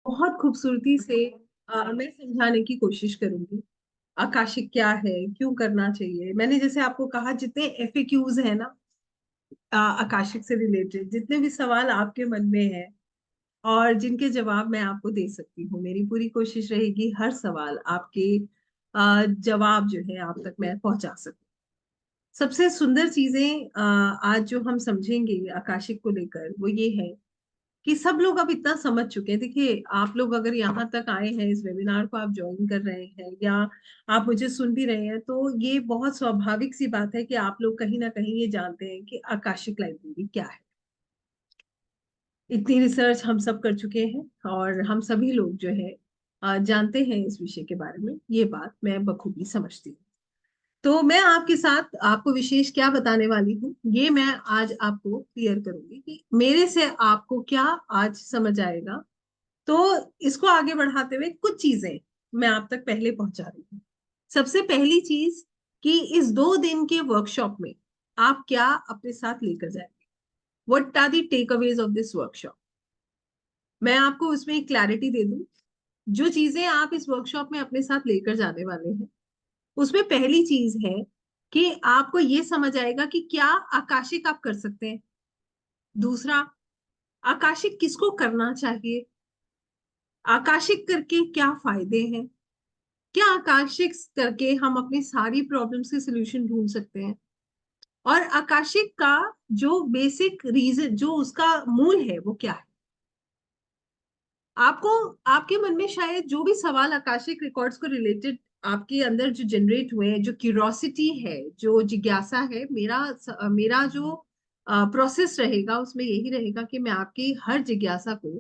बहुत खूबसूरती से मैं समझाने की कोशिश करूंगी। आकाशिक क्या है, क्यों करना चाहिए। मैंने जैसे आपको कहा, जितने एफएक्यूज है ना, आकाशिक से रिलेटेड जितने भी सवाल आपके मन में है और जिनके जवाब मैं आपको दे सकती हूँ, मेरी पूरी कोशिश रहेगी हर सवाल आपके जवाब जो है आप तक मैं पहुंचा सकूं। सबसे सुंदर चीजें आज जो हम समझेंगे आकाशिक को लेकर वो ये है कि सब लोग अब इतना समझ चुके हैं। देखिए, आप लोग अगर यहाँ तक आए हैं, इस वेबिनार को आप ज्वाइन कर रहे हैं या आप मुझे सुन भी रहे हैं, तो ये बहुत स्वाभाविक सी बात है कि आप लोग कहीं ना कहीं ये जानते हैं कि आकाशिक लाइब्रेरी क्या है। इतनी रिसर्च हम सब कर चुके हैं और हम सभी लोग जो है जानते हैं इस विषय के बारे में। ये बात मैं बखूबी समझती हूँ। तो मैं आपके साथ आपको विशेष क्या बताने वाली हूँ, ये मैं आज आपको क्लियर करूंगी कि मेरे से आपको क्या आज समझ आएगा। तो इसको आगे बढ़ाते हुए कुछ चीजें मैं आप तक पहले पहुंचा रही हूँ। सबसे पहली चीज कि इस 2 दिन के वर्कशॉप में आप क्या अपने साथ लेकर जाएंगे। What are the takeaways of this workshop. मैं आपको उसमें एक क्लैरिटी दे दूं। जो चीजें आप इस वर्कशॉप में अपने साथ लेकर जाने वाले हैं, उसमें पहली चीज है कि आपको ये समझ आएगा कि क्या आकाशिक आप कर सकते हैं। दूसरा, आकाशिक किसको करना चाहिए, आकाशिक करके क्या फायदे हैं, क्या आकाशिक करके हम अपनी सारी प्रॉब्लम्स के सोल्यूशन ढूंढ सकते हैं, और आकाशिक का जो बेसिक रीजन, जो उसका मूल है, वो क्या है। आपको आपके मन में शायद जो भी सवाल आकाशिक रिकॉर्ड्स को रिलेटेड आपके अंदर जो जनरेट हुए हैं, जो क्यूरोसिटी है, जो जिज्ञासा है, मेरा जो प्रोसेस रहेगा उसमें यही रहेगा कि मैं आपकी हर जिज्ञासा को,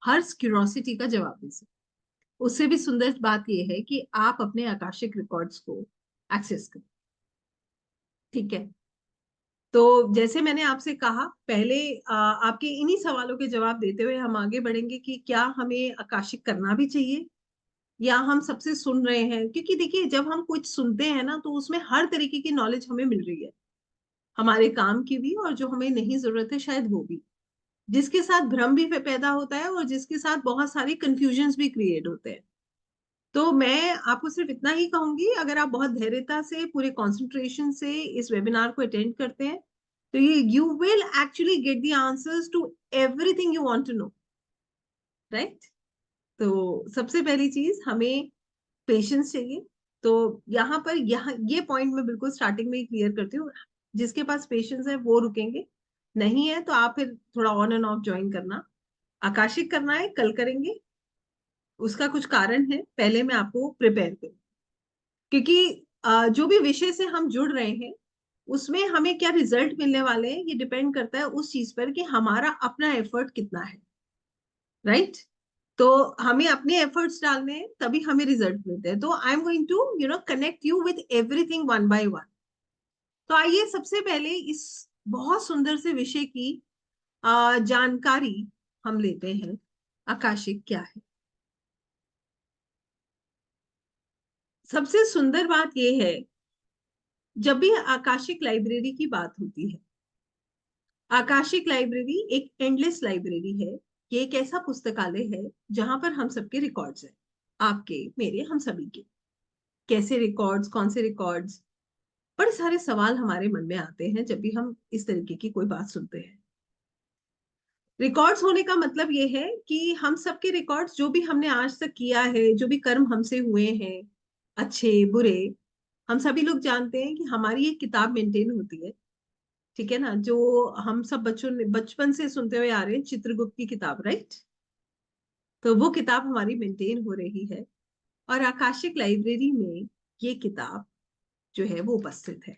हर क्यूरोसिटी का जवाब दे सकूं। उससे भी सुंदर बात यह है कि आप अपने आकाशिक रिकॉर्ड्स को एक्सेस करें। ठीक है। तो जैसे मैंने आपसे कहा पहले, आपके इन्हीं सवालों के जवाब देते हुए हम आगे बढ़ेंगे कि क्या हमें आकाशिक करना भी चाहिए या हम सबसे सुन रहे हैं। क्योंकि देखिए, जब हम कुछ सुनते हैं ना, तो उसमें हर तरीके की नॉलेज हमें मिल रही है, हमारे काम की भी और जो हमें नहीं जरूरत है शायद वो भी, जिसके साथ भ्रम भी पैदा होता है और जिसके साथ बहुत सारी कंफ्यूजन्स भी क्रिएट होते हैं। तो मैं आपको सिर्फ इतना ही कहूंगी, अगर आप बहुत धैर्यता से, पूरे कंसंट्रेशन से इस वेबिनार को अटेंड करते हैं, तो ये you will actually get the answers to everything you want to know. Right. तो सबसे पहली चीज, हमें पेशेंस चाहिए। तो यहाँ ये पॉइंट मैं बिल्कुल स्टार्टिंग में ही क्लियर करती हूँ। जिसके पास पेशेंस है वो रुकेंगे, नहीं है तो आप फिर थोड़ा ऑन एंड ऑफ ज्वाइन करना। आकाशिक करना है, कल करेंगे। उसका कुछ कारण है, पहले मैं आपको प्रिपेयर करूँ। क्योंकि जो भी विषय से हम जुड़ रहे हैं, उसमें हमें क्या रिजल्ट मिलने वाले हैं, ये डिपेंड करता है उस चीज पर कि हमारा अपना एफर्ट कितना है। राइट। तो हमें अपने एफर्ट्स डालने हैं, तभी हमें रिजल्ट मिलते हैं। तो I am going to connect you with everything one by one. तो आइए सबसे पहले इस बहुत सुंदर से विषय की जानकारी हम लेते हैं। आकाशिक क्या है। सबसे सुंदर बात यह है, जब भी आकाशिक लाइब्रेरी की बात होती है, आकाशिक लाइब्रेरी एक एंडलेस लाइब्रेरी है। ये एक ऐसा पुस्तकालय है जहां पर हम सबके रिकॉर्ड्स हैं, आपके, मेरे, हम सभी के। कैसे रिकॉर्ड्स, कौन से रिकॉर्ड्स, बड़े सारे सवाल हमारे मन में आते हैं जब भी हम इस तरीके की कोई बात सुनते हैं। रिकॉर्ड्स होने का मतलब ये है कि हम सबके रिकॉर्ड्स, जो भी हमने आज तक किया है, जो भी कर्म हमसे हुए हैं, अच्छे बुरे, हम सभी लोग जानते हैं कि हमारी एक किताब मेंटेन होती है। ठीक है ना, जो हम सब बच्चों ने बचपन से सुनते हुए आ रहे हैं, चित्रगुप्त की किताब। राइट। तो वो किताब हमारी मेंटेन हो रही है और आकाशिक लाइब्रेरी में ये किताब जो है वो उपस्थित है।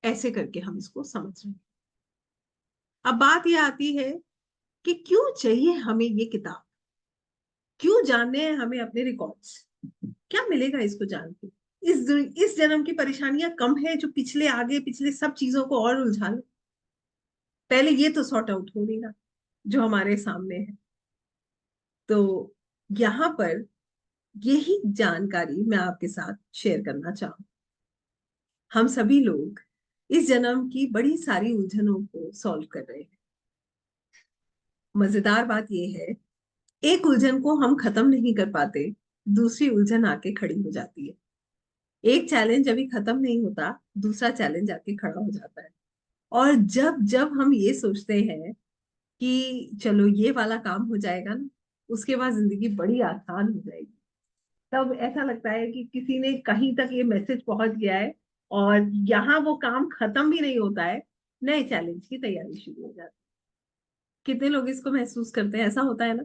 ऐसे करके हम इसको समझ रहे हैं। अब बात ये आती है कि क्यों चाहिए हमें ये किताब, क्यों जानने हैं हमें अपने रिकॉर्ड्स, क्या मिलेगा इसको जान के। इस जन्म की परेशानियां कम है जो पिछले, आगे पिछले सब चीजों को और उलझा ले। पहले ये तो सॉर्ट आउट हो लेगा जो हमारे सामने है। तो यहाँ पर यही जानकारी मैं आपके साथ शेयर करना चाहूँ। हम सभी लोग इस जन्म की बड़ी सारी उलझनों को सॉल्व कर रहे हैं। मजेदार बात यह है, एक उलझन को हम खत्म नहीं कर पाते, दूसरी उलझन आके खड़ी हो जाती है। एक चैलेंज अभी खत्म नहीं होता, दूसरा चैलेंज आके खड़ा हो जाता है। और जब जब हम ये सोचते हैं कि चलो ये वाला काम हो जाएगा ना, उसके बाद जिंदगी बड़ी आसान हो जाएगी, तब ऐसा लगता है कि किसी ने कहीं तक ये मैसेज पहुंच गया है और यहाँ वो काम खत्म भी नहीं होता है, नए चैलेंज की तैयारी शुरू हो जाती है। कितने लोग इसको महसूस करते हैं? ऐसा होता है ना।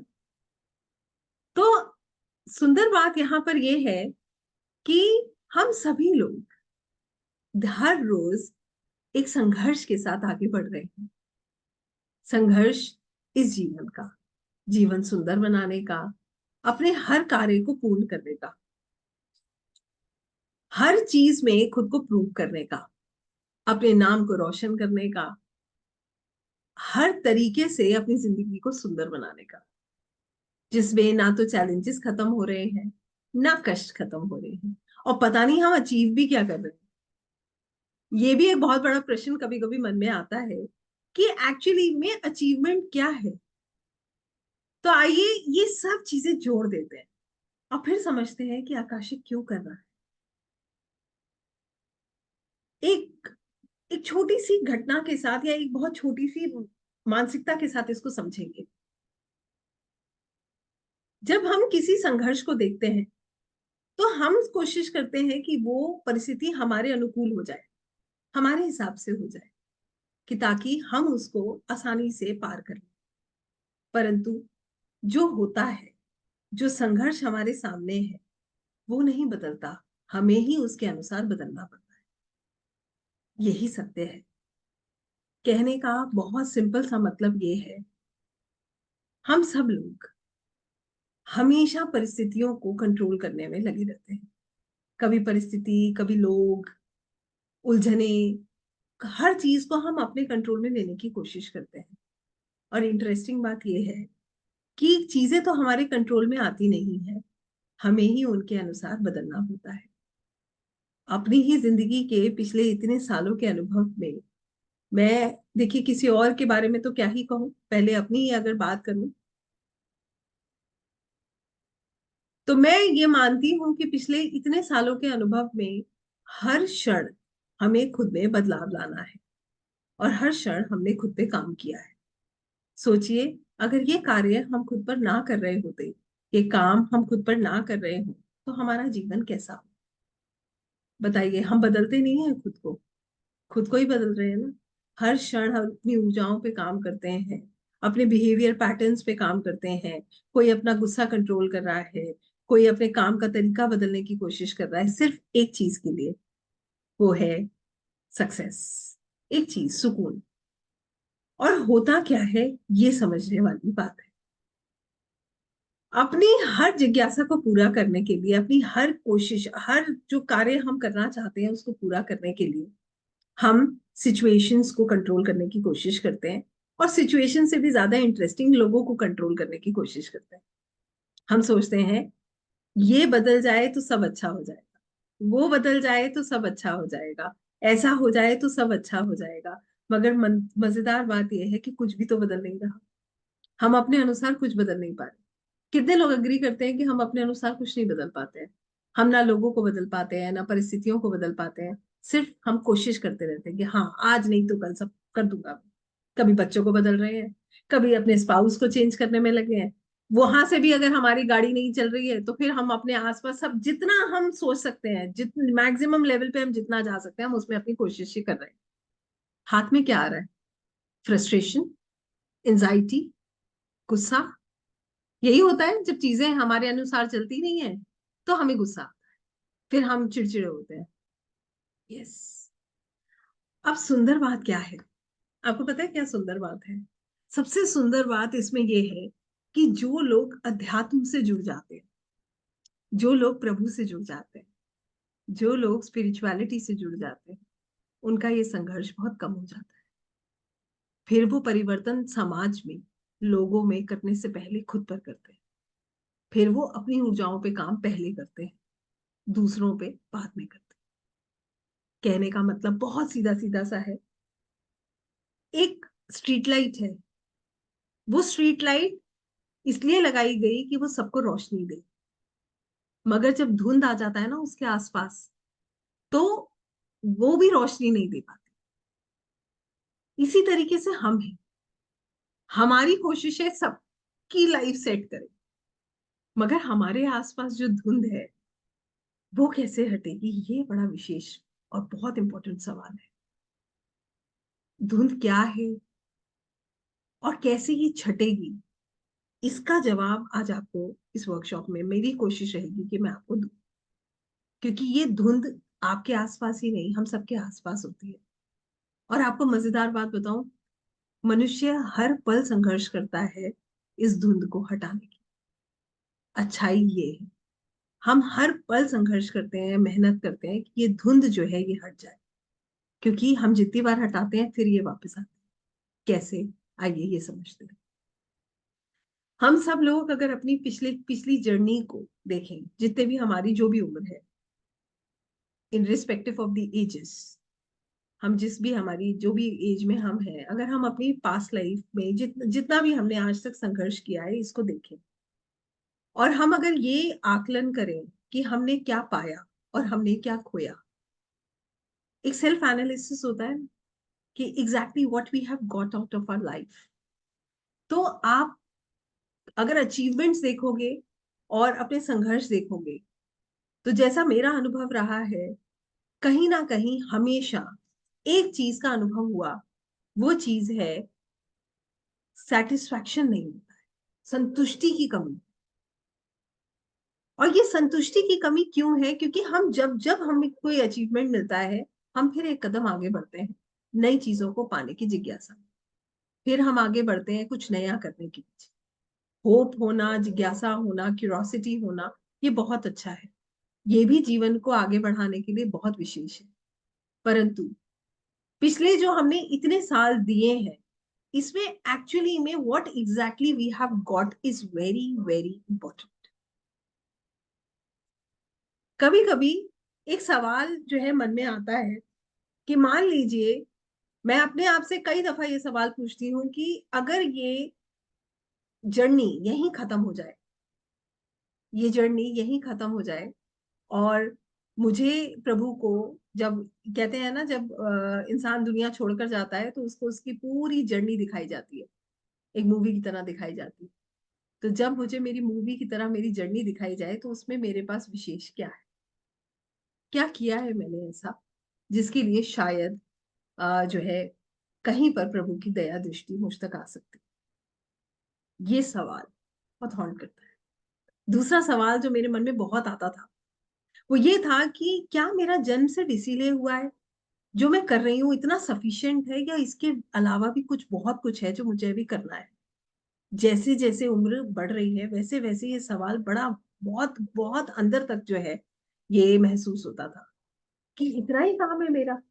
तो सुंदर बात यहाँ पर ये है कि हम सभी लोग हर रोज एक संघर्ष के साथ आगे बढ़ रहे हैं। संघर्ष इस जीवन का, जीवन सुंदर बनाने का, अपने हर कार्य को पूर्ण करने का, हर चीज में खुद को प्रूव करने का, अपने नाम को रोशन करने का, हर तरीके से अपनी जिंदगी को सुंदर बनाने का, जिसमें ना तो चैलेंजेस खत्म हो रहे हैं, ना कष्ट खत्म हो रहे हैं, और पता नहीं हम अचीव भी क्या कर रहे हैं। ये भी एक बहुत बड़ा प्रश्न कभी कभी मन में आता है कि एक्चुअली में अचीवमेंट क्या है। तो आइए ये सब चीजें जोड़ देते हैं और फिर समझते हैं कि आकाशिक क्यों कर रहा है। एक एक छोटी सी घटना के साथ या एक बहुत छोटी सी मानसिकता के साथ इसको समझेंगे। जब हम किसी संघर्ष को देखते हैं तो हम कोशिश करते हैं कि वो परिस्थिति हमारे अनुकूल हो जाए, हमारे हिसाब से हो जाए, कि ताकि हम उसको आसानी से पार कर लें। परंतु जो होता है, जो संघर्ष हमारे सामने है, वो नहीं बदलता, हमें ही उसके अनुसार बदलना पड़ता है। यही सत्य है। कहने का बहुत सिंपल सा मतलब ये है, हम सब लोग हमेशा परिस्थितियों को कंट्रोल करने में लगे रहते हैं। कभी परिस्थिति, कभी लोग, उलझने, हर चीज को हम अपने कंट्रोल में लेने की कोशिश करते हैं। और इंटरेस्टिंग बात यह है कि चीजें तो हमारे कंट्रोल में आती नहीं है, हमें ही उनके अनुसार बदलना होता है। अपनी ही जिंदगी के पिछले इतने सालों के अनुभव में मैं, देखिए किसी और के बारे में तो क्या ही कहूँ, पहले अपनी ही अगर बात करूं तो मैं ये मानती हूँ कि पिछले इतने सालों के अनुभव में हर क्षण हमें खुद में बदलाव लाना है और हर क्षण हमने खुद पे काम किया है। सोचिए, अगर ये कार्य हम खुद पर ना कर रहे होते, ये काम हम खुद पर ना कर रहे हो, तो हमारा जीवन कैसा हो? बताइए, हम बदलते नहीं है खुद को, खुद को ही बदल रहे हैं ना। हर क्षण हम अपनी ऊर्जाओं पे काम करते हैं, अपने बिहेवियर पैटर्न्स पे काम करते हैं। कोई अपना गुस्सा कंट्रोल कर रहा है, कोई अपने काम का तरीका बदलने की कोशिश कर रहा है, सिर्फ एक चीज के लिए, वो है सक्सेस, एक चीज, सुकून। और होता क्या है, ये समझने वाली बात है। अपनी हर जिज्ञासा को पूरा करने के लिए, अपनी हर कोशिश, हर जो कार्य हम करना चाहते हैं उसको पूरा करने के लिए हम सिचुएशंस को कंट्रोल करने की कोशिश करते हैं, और सिचुएशन से भी ज्यादा इंटरेस्टिंग लोगों को कंट्रोल करने की कोशिश करते हैं। हम सोचते हैं ये बदल जाए तो सब अच्छा हो जाएगा, वो बदल जाए तो सब अच्छा हो जाएगा, ऐसा हो जाए तो सब अच्छा हो जाएगा। मगर मजेदार बात यह है कि कुछ भी तो बदल नहीं रहा। हम अपने अनुसार कुछ बदल नहीं पा रहे। कितने लोग अग्री करते हैं कि हम अपने अनुसार कुछ नहीं बदल पाते हैं? हम ना लोगों को बदल पाते हैं, ना परिस्थितियों को बदल पाते हैं। सिर्फ हम कोशिश करते रहते हैं कि हाँ, आज नहीं तो कल सब कर दूंगा। कभी बच्चों को बदल रहे हैं, कभी अपने स्पाउस को चेंज करने में लगे हैं। वहां से भी अगर हमारी गाड़ी नहीं चल रही है तो फिर हम अपने आसपास सब जितना हम सोच सकते हैं, जितने मैक्सिमम लेवल पे हम जितना जा सकते हैं, हम उसमें अपनी कोशिश ही कर रहे हैं। हाथ में क्या आ रहा है? फ्रस्ट्रेशन, एंजाइटी, गुस्सा। यही होता है जब चीजें हमारे अनुसार चलती नहीं है, तो हमें गुस्सा आता है, फिर हम चिड़चिड़े होते हैं। यस। अब सुंदर बात क्या है? आपको पता है क्या सुंदर बात है? सबसे सुंदर बात इसमें यह है कि जो लोग अध्यात्म से जुड़ जाते हैं, जो लोग प्रभु से जुड़ जाते हैं, जो लोग स्पिरिचुअलिटी से जुड़ जाते हैं, उनका ये संघर्ष बहुत कम हो जाता है। फिर वो परिवर्तन समाज में, लोगों में करने से पहले खुद पर करते हैं। फिर वो अपनी ऊर्जाओं पे काम पहले करते हैं, दूसरों पे बाद में करते हैं। कहने का मतलब बहुत सीधा सीधा सा है। एक स्ट्रीट लाइट है, वो स्ट्रीट लाइट इसलिए लगाई गई कि वो सबको रोशनी दे। मगर जब धुंध आ जाता है ना उसके आसपास, तो वो भी रोशनी नहीं दे पाती। इसी तरीके से हम हैं। हमारी कोशिश है सबकी लाइफ सेट करें, मगर हमारे आसपास जो धुंध है वो कैसे हटेगी, ये बड़ा विशेष और बहुत इंपॉर्टेंट सवाल है। धुंध क्या है और कैसे ये छटेगी, इसका जवाब आज आपको इस वर्कशॉप में मेरी कोशिश रहेगी कि मैं आपको दूं। क्योंकि ये धुंध आपके आसपास ही नहीं, हम सबके आसपास होती है। और आपको मजेदार बात बताऊं, मनुष्य हर पल संघर्ष करता है इस धुंध को हटाने की। अच्छाई ये है, हम हर पल संघर्ष करते हैं, मेहनत करते हैं कि ये धुंध जो है ये हट जाए। क्योंकि हम जितनी बार हटाते हैं फिर ये वापस आते हैं। कैसे, आइए ये समझते हैं। हम सब लोग अगर अपनी पिछली पिछली जर्नी को देखें, जितने भी हमारी जो भी उम्र है, in respective of the ages, हम जिस भी हमारी जो भी एज में हम हैं, अगर हम अपनी पास्ट लाइफ में जितना भी हमने आज तक संघर्ष किया है इसको देखें, और हम अगर ये आकलन करें कि हमने क्या पाया और हमने क्या खोया। एक सेल्फ एनालिसिस होता है कि exactly what we have got out of our life. तो आप अगर अचीवमेंट्स देखोगे और अपने संघर्ष देखोगे, तो जैसा मेरा अनुभव रहा है, कहीं ना कहीं हमेशा एक चीज का अनुभव हुआ। वो चीज है सेटिस्फैक्शन नहीं होता है, संतुष्टि की कमी। और ये संतुष्टि की कमी क्यों है? क्योंकि हम जब जब हमें कोई अचीवमेंट मिलता है, हम फिर एक कदम आगे बढ़ते हैं नई चीजों को पाने की जिज्ञासा में। फिर हम आगे बढ़ते हैं कुछ नया करने के लिए। होप होना, जिज्ञासा होना, क्यूरोसिटी होना, ये बहुत अच्छा है। ये भी जीवन को आगे बढ़ाने के लिए बहुत विशेष है। परंतु पिछले जो हमने इतने साल दिए हैं, इसमें एक्चुअली में what exactly we have got is very very important. कभी कभी एक सवाल जो है मन में आता है कि मान लीजिए, मैं अपने आप से कई दफा ये सवाल पूछती हूँ कि अगर ये जर्नी यहीं खत्म हो जाए, ये जर्नी यहीं खत्म हो जाए, और मुझे प्रभु को, जब कहते हैं ना, जब इंसान दुनिया छोड़कर जाता है तो उसको उसकी पूरी जर्नी दिखाई जाती है, एक मूवी की तरह दिखाई जाती है। तो जब मुझे मेरी मूवी की तरह मेरी जर्नी दिखाई जाए, तो उसमें मेरे पास विशेष क्या है, क्या किया है मैंने ऐसा जिसके लिए शायद जो है कहीं पर प्रभु की दया दृष्टि मुझ तक आ सकती। ये सवाल बहुत हॉन्ट करता है। दूसरा सवाल जो मेरे मन में बहुत आता था, वो ये था कि क्या मेरा जन्म सिर्फ इसीलिए हुआ है, जो मैं कर रही हूँ इतना सफिशिएंट है, या इसके अलावा भी कुछ बहुत कुछ है जो मुझे अभी करना है। जैसे जैसे उम्र बढ़ रही है वैसे वैसे ये सवाल बड़ा, बहुत बहुत अंदर तक जो है ये महसूस होता था कि इतना ही काम है मेरा,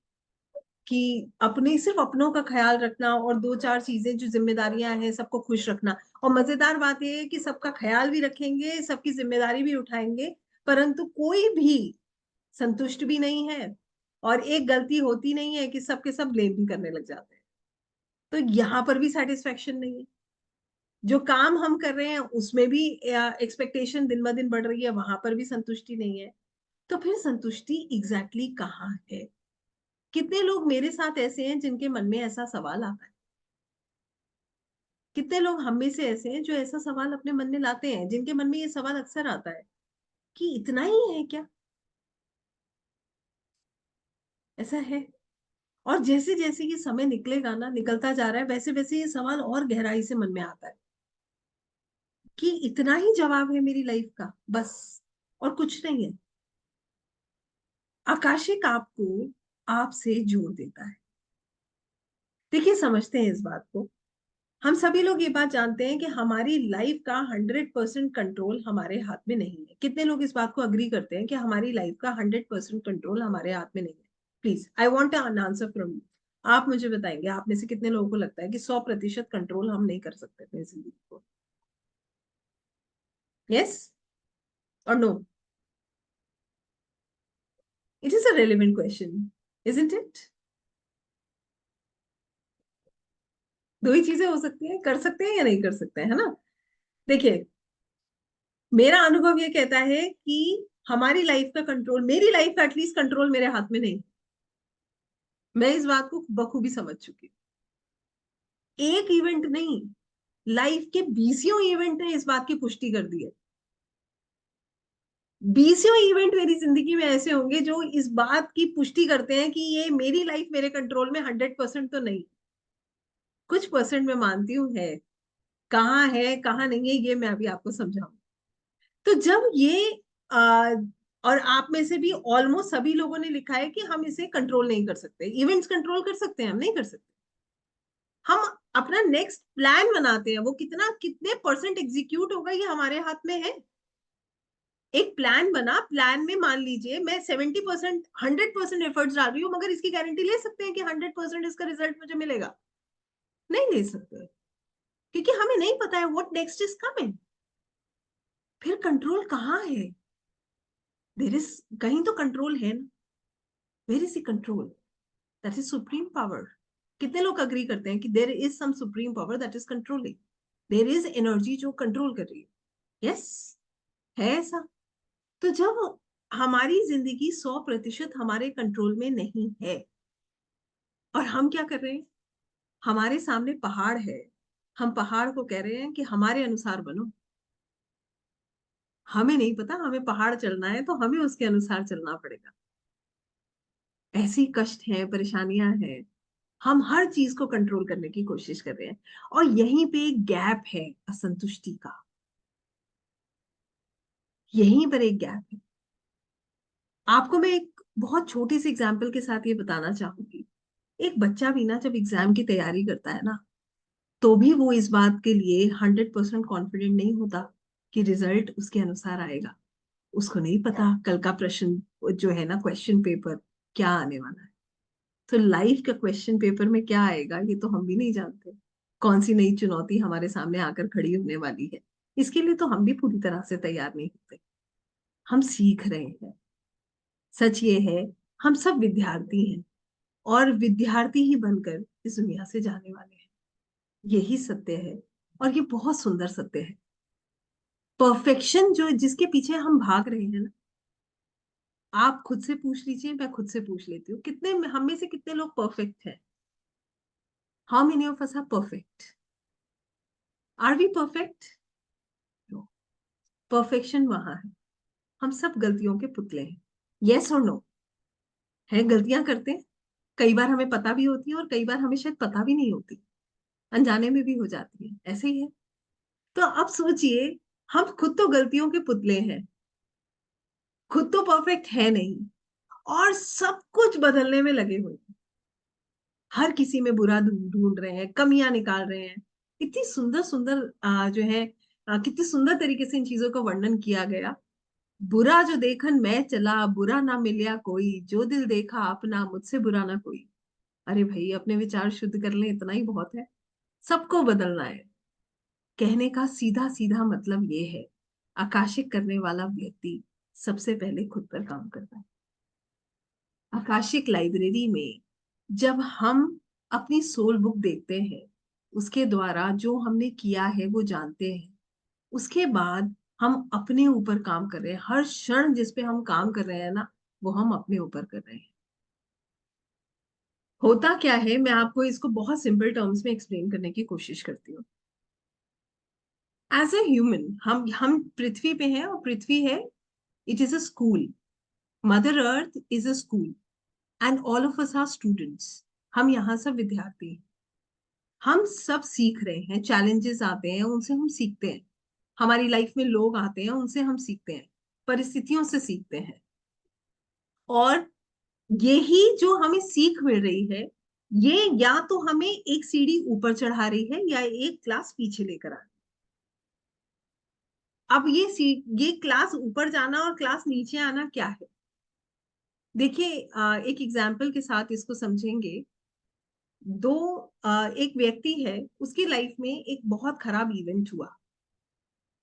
कि अपने सिर्फ अपनों का ख्याल रखना और दो चार चीजें जो जिम्मेदारियां हैं सबको खुश रखना। और मजेदार बात यह है कि सबका ख्याल भी रखेंगे, सबकी जिम्मेदारी भी उठाएंगे, परंतु कोई भी संतुष्ट भी नहीं है, और एक गलती होती नहीं है कि सबके सब ब्लेम भी करने लग जाते हैं। तो यहाँ पर भी सेटिस्फेक्शन नहीं है। जो काम हम कर रहे हैं उसमें भी एक्सपेक्टेशन दिन ब दिन बढ़ रही है, वहां पर भी संतुष्टि नहीं है। तो फिर संतुष्टि एग्जैक्टली कहाँ है? कितने लोग मेरे साथ ऐसे हैं जिनके मन में ऐसा सवाल आता है? कितने लोग हम में से ऐसे हैं जो ऐसा सवाल अपने मन में लाते हैं, जिनके मन में ये सवाल अक्सर आता है कि इतना ही है क्या? ऐसा है। और जैसे जैसे ये समय निकलेगा ना, निकलता जा रहा है, वैसे वैसे ये सवाल और गहराई से मन में आता है कि इतना ही जवाब है मेरी लाइफ का, बस, और कुछ नहीं है। आकाशिक आपको आपसे जोड़ देता है। देखिए, समझते हैं इस बात को। हम सभी लोग ये बात जानते हैं कि हमारी लाइफ का 100% कंट्रोल हमारे हाथ में नहीं है। कितने लोग इस बात को अग्री करते हैं कि हमारी लाइफ का 100% कंट्रोल हमारे हाथ में नहीं है? Please, I want an answer from you. आप मुझे बताएंगे, आप में से कितने लोगों को लगता है कि 100% कंट्रोल हम नहीं कर सकते अपनी जिंदगी को? यस और no? It is a relevant question, isn't it? दो ही चीजें हो सकती हैं, कर सकते हैं या नहीं कर सकते हैं, है ना? देखिए, मेरा अनुभव ये कहता है कि हमारी लाइफ का कंट्रोल, मेरी लाइफ का एटलीस्ट कंट्रोल मेरे हाथ में नहीं। मैं इस बात को बखूबी समझ चुकी हूँ। एक इवेंट नहीं, लाइफ के बीसियों इवेंट ने इस बात की पुष्टि कर दी है। बीसियों इवेंट मेरी जिंदगी में ऐसे होंगे जो इस बात की पुष्टि करते हैं कि ये मेरी लाइफ मेरे कंट्रोल में 100% तो नहीं, कुछ परसेंट मैं मानती हूँ है कहाँ नहीं है, ये मैं अभी आपको समझाऊं। तो जब ये आ, और आप में से भी ऑलमोस्ट सभी लोगों ने लिखा है कि हम इसे कंट्रोल नहीं कर सकते। इवेंट्स कंट्रोल कर सकते हैं, हम नहीं कर सकते। हम अपना नेक्स्ट प्लान बनाते हैं, वो कितना कितने परसेंट एग्जीक्यूट होगा ये हमारे हाथ में है। एक प्लान बना, प्लान में मान लीजिए मैं 70%, 100% एफर्ट्स डाल रही हूँ, मगर इसकी गारंटी ले सकते हैं कि 100% इसका रिजल्ट मुझे मिलेगा? नहीं ले सकते, क्योंकि हमें नहीं पता है व्हाट नेक्स्ट इज कमिंग। फिर कंट्रोल कहाँ है? देर इज, कहीं तो कंट्रोल है ना। Where is the control? That is supreme power. कितने लोग अग्री करते हैं कि there is some supreme power that is controlling? There is energy जो कंट्रोल कर रही है। यस, है ऐसा। तो जब हमारी जिंदगी 100% हमारे कंट्रोल में नहीं है, और हम क्या कर रहे हैं, हमारे सामने पहाड़ है, हम पहाड़ को कह रहे हैं कि हमारे अनुसार बनो। हमें नहीं पता हमें पहाड़ चलना है, तो हमें उसके अनुसार चलना पड़ेगा। ऐसी कष्ट है, परेशानियां हैं, हम हर चीज को कंट्रोल करने की कोशिश कर रहे हैं। और यहीं पे एक गैप है असंतुष्टि का, यहीं पर एक गैप है। आपको मैं एक बहुत छोटी सी एग्जाम्पल के साथ ये बताना चाहूंगी। एक बच्चा भी ना जब एग्जाम की तैयारी करता है ना, तो भी वो इस बात के लिए 100% कॉन्फिडेंट नहीं होता कि रिजल्ट उसके अनुसार आएगा। उसको नहीं पता कल का प्रश्न जो है ना, क्वेश्चन पेपर क्या आने वाला है। तो लाइफ का क्वेश्चन पेपर में क्या आएगा ये तो हम भी नहीं जानते। कौन सी नई चुनौती हमारे सामने आकर खड़ी होने वाली है, इसके लिए तो हम भी पूरी तरह से तैयार नहीं होते। हम सीख रहे हैं। सच ये है, हम सब विद्यार्थी हैं, और विद्यार्थी ही बनकर इस दुनिया से जाने वाले हैं। यही सत्य है, और ये बहुत सुंदर सत्य है। परफेक्शन जो जिसके पीछे हम भाग रहे हैं ना, आप खुद से पूछ लीजिए, मैं खुद से पूछ लेती हूँ, कितने हम में से कितने लोग परफेक्ट हैं? How many of us are perfect? Are we perfect? No. Perfection वहां है, हम सब गलतियों के पुतले हैं। यस और नो? है, गलतियां करते हैं। कई बार हमें पता भी होती है, और कई बार हमें शायद पता भी नहीं होती, अनजाने में भी हो जाती है, ऐसे ही है। तो अब सोचिए, हम खुद तो गलतियों के पुतले हैं, खुद तो परफेक्ट है नहीं, और सब कुछ बदलने में लगे हुए हैं। हर किसी में बुरा ढूंढ रहे हैं, कमियां निकाल रहे हैं। इतनी सुंदर सुंदर जो है, कितनी सुंदर तरीके से इन चीजों का वर्णन किया गया। बुरा जो देखन मैं चला, बुरा ना मिलया कोई, जो दिल देखा अपना, मुझसे बुरा ना कोई। अरे भाई, अपने विचार शुद्ध कर लें, इतना ही बहुत है। सबको बदलना है। कहने का सीधा सीधा मतलब ये है, आकाशिक करने वाला व्यक्ति सबसे पहले खुद पर काम करता है। आकाशिक लाइब्रेरी में जब हम अपनी सोल बुक देखते हैं, उसके द्वारा जो हमने किया है वो जानते हैं। उसके बाद हम अपने ऊपर काम कर रहे हैं, हर क्षण जिस पे हम काम कर रहे हैं ना, वो हम अपने ऊपर कर रहे हैं। होता क्या है, मैं आपको इसको बहुत सिंपल टर्म्स में एक्सप्लेन करने की कोशिश करती हूँ। एज ए ह्यूमन, हम पृथ्वी पे हैं, और पृथ्वी है, it is a school. Mother earth is a school, and all of us are students. हम यहाँ सब विद्यार्थी हैं। हम सब सीख रहे हैं, चैलेंजेस आते हैं, उनसे हम सीखते हैं। हमारी लाइफ में लोग आते हैं, उनसे हम सीखते हैं, परिस्थितियों से सीखते हैं। और यही जो हमें सीख मिल रही है, ये या तो हमें एक सीढ़ी ऊपर चढ़ा रही है, या एक क्लास पीछे लेकर आ रही है। अब ये क्लास ऊपर जाना और क्लास नीचे आना क्या है? देखिए, एक एग्जाम्पल के साथ इसको समझेंगे। दो एक व्यक्ति है, उसकी लाइफ में एक बहुत खराब इवेंट हुआ।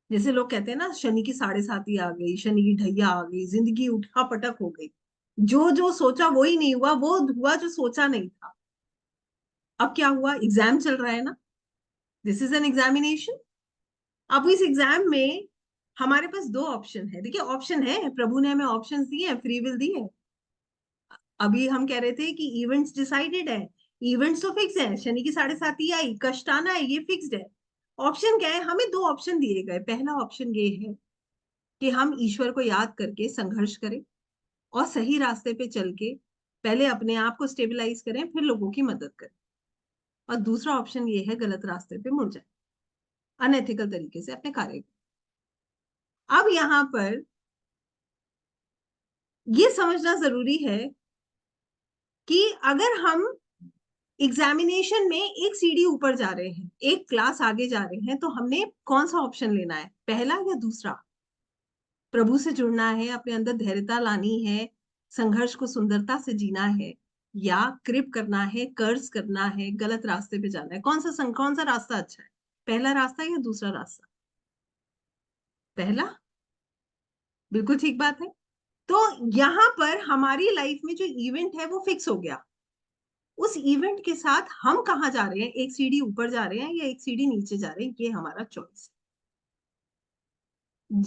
जैसे लोग कहते हैं ना, शनि की 7.5 आ गई, शनि की ढैया आ गई, जिंदगी उठा पटक हो गई। जो जो सोचा वो ही नहीं हुआ, वो हुआ जो सोचा नहीं था। अब क्या हुआ, एग्जाम चल रहा है ना, दिस इज एन एग्जामिनेशन। अब इस एग्जाम में हमारे पास दो ऑप्शन है। देखिए ऑप्शन है, प्रभु ने हमें ऑप्शन दिए हैं, फ्री विल दी है। अभी हम कह रहे थे कि इवेंट्स डिसाइडेड है, इवेंट्स तो फिक्स है, शनि की 7:30 आई, कष्ट आना है, ये फिक्स्ड है। ऑप्शन क्या है? हमें दो ऑप्शन दिए गए। पहला ऑप्शन ये है कि हम ईश्वर को याद करके संघर्ष करें और सही रास्ते पे चल के पहले अपने आप को स्टेबलाइज करें, फिर लोगों की मदद करें। और दूसरा ऑप्शन ये है गलत रास्ते पे मुड़ जाए, अनएथिकल तरीके से अपने कार्य। अब यहाँ पर ये समझना जरूरी है कि अगर हम एग्जामिनेशन में एक सीढ़ी ऊपर जा रहे हैं, एक क्लास आगे जा रहे हैं, तो हमने कौन सा ऑप्शन लेना है, पहला या दूसरा? प्रभु से जुड़ना है, अपने अंदर धैर्यता लानी है, संघर्ष को सुंदरता से जीना है, या कृप करना है, कर्ज करना है, गलत रास्ते पे जाना है? कौन सा रास्ता अच्छा है, पहला रास्ता या दूसरा रास्ता? पहला। बिल्कुल ठीक बात है। तो यहाँ पर हमारी लाइफ में जो इवेंट है वो फिक्स हो गया। उस इवेंट के साथ हम कहाँ जा रहे हैं, एक सीढ़ी ऊपर जा रहे हैं या एक सीढ़ी नीचे जा रहे हैं, ये हमारा चॉइस है।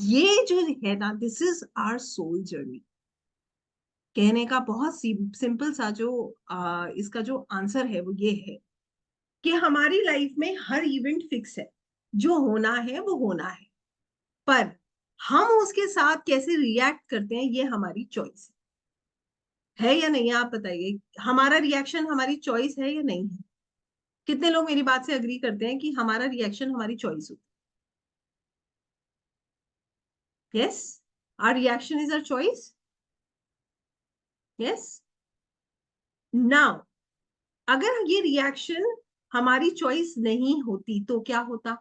ये जो है ना, this is our soul journey. कहने का बहुत सिंपल सा जो इसका जो आंसर है वो ये है कि हमारी लाइफ में हर इवेंट फिक्स है, जो होना है वो होना पर हम उसके साथ कैसे रिएक्ट करते हैं ये हमारी चॉइस है या नहीं? आप बताइए, हमारा रिएक्शन हमारी चॉइस है या नहीं है? कितने लोग मेरी बात से अग्री करते हैं कि हमारा रिएक्शन हमारी चॉइस होती है? Yes, our reaction is our choice. Yes. Now, अगर ये रिएक्शन हमारी चॉइस नहीं होती तो क्या होता?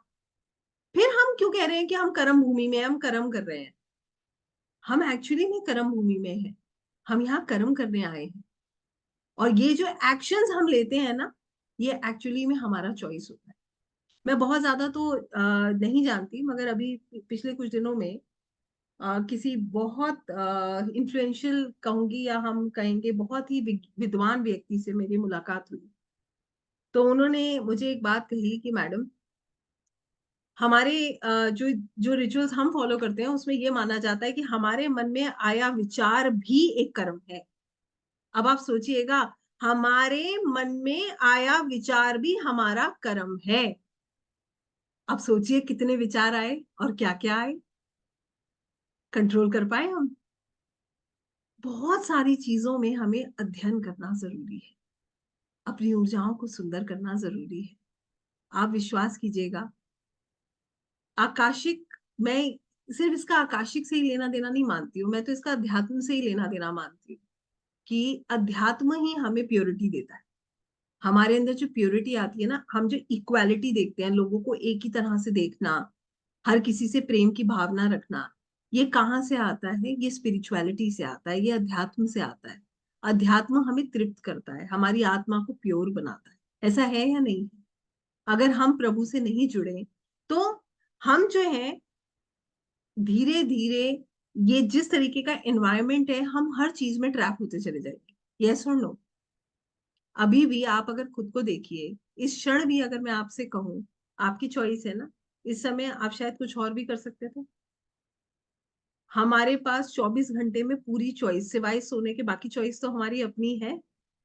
फिर हम क्यों कह रहे हैं कि हम कर्म भूमि में, हम कर्म कर रहे हैं? हम एक्चुअली में कर्म भूमि में हैं, हम यहाँ कर्म करने आए हैं। और ये जो एक्शंस हम लेते हैं ना, ये एक्चुअली में हमारा चॉइस होता है। मैं बहुत ज्यादा तो नहीं जानती, मगर अभी पिछले कुछ दिनों में किसी बहुत इन्फ्लुएंशियल कहूंगी, या हम कहेंगे बहुत ही विद्वान व्यक्ति से मेरी मुलाकात हुई। तो उन्होंने मुझे एक बात कही कि मैडम, हमारे जो जो रिचुअल्स हम फॉलो करते हैं उसमें ये माना जाता है कि हमारे मन में आया विचार भी एक कर्म है। अब आप सोचिएगा, हमारे मन में आया विचार भी हमारा कर्म है। अब सोचिए कितने विचार आए और क्या क्या आए, कंट्रोल कर पाए हम? बहुत सारी चीजों में हमें अध्ययन करना जरूरी है, अपनी ऊर्जाओं को सुंदर करना जरूरी है। आप विश्वास कीजिएगा, आकाशिक, मैं सिर्फ इसका आकाशिक से ही लेना देना नहीं मानती हूँ, मैं तो इसका अध्यात्म से ही लेना देना मानती हूँ कि अध्यात्म ही हमें प्योरिटी देता है। हमारे अंदर जो प्योरिटी आती है ना, हम जो इक्वालिटी देखते हैं, लोगों को एक ही तरह से देखना, हर किसी से प्रेम की भावना रखना, ये कहाँ से आता है? ये स्पिरिचुअलिटी से आता है, ये अध्यात्म से आता है। अध्यात्म हमें तृप्त करता है, हमारी आत्मा को प्योर बनाता है। ऐसा है या नहीं? अगर हम प्रभु से नहीं जुड़े तो हम जो है धीरे धीरे, ये जिस तरीके का एनवायरनमेंट है, हम हर चीज में ट्रैप होते चले जाएंगे। यस और नो? अभी भी आप अगर खुद को देखिए, इस क्षण भी अगर मैं आपसे कहूं, आपकी चॉइस है ना, इस समय आप शायद कुछ और भी कर सकते थे। हमारे पास 24 घंटे में पूरी चॉइस, सिवाय सोने के बाकी चॉइस तो हमारी अपनी है।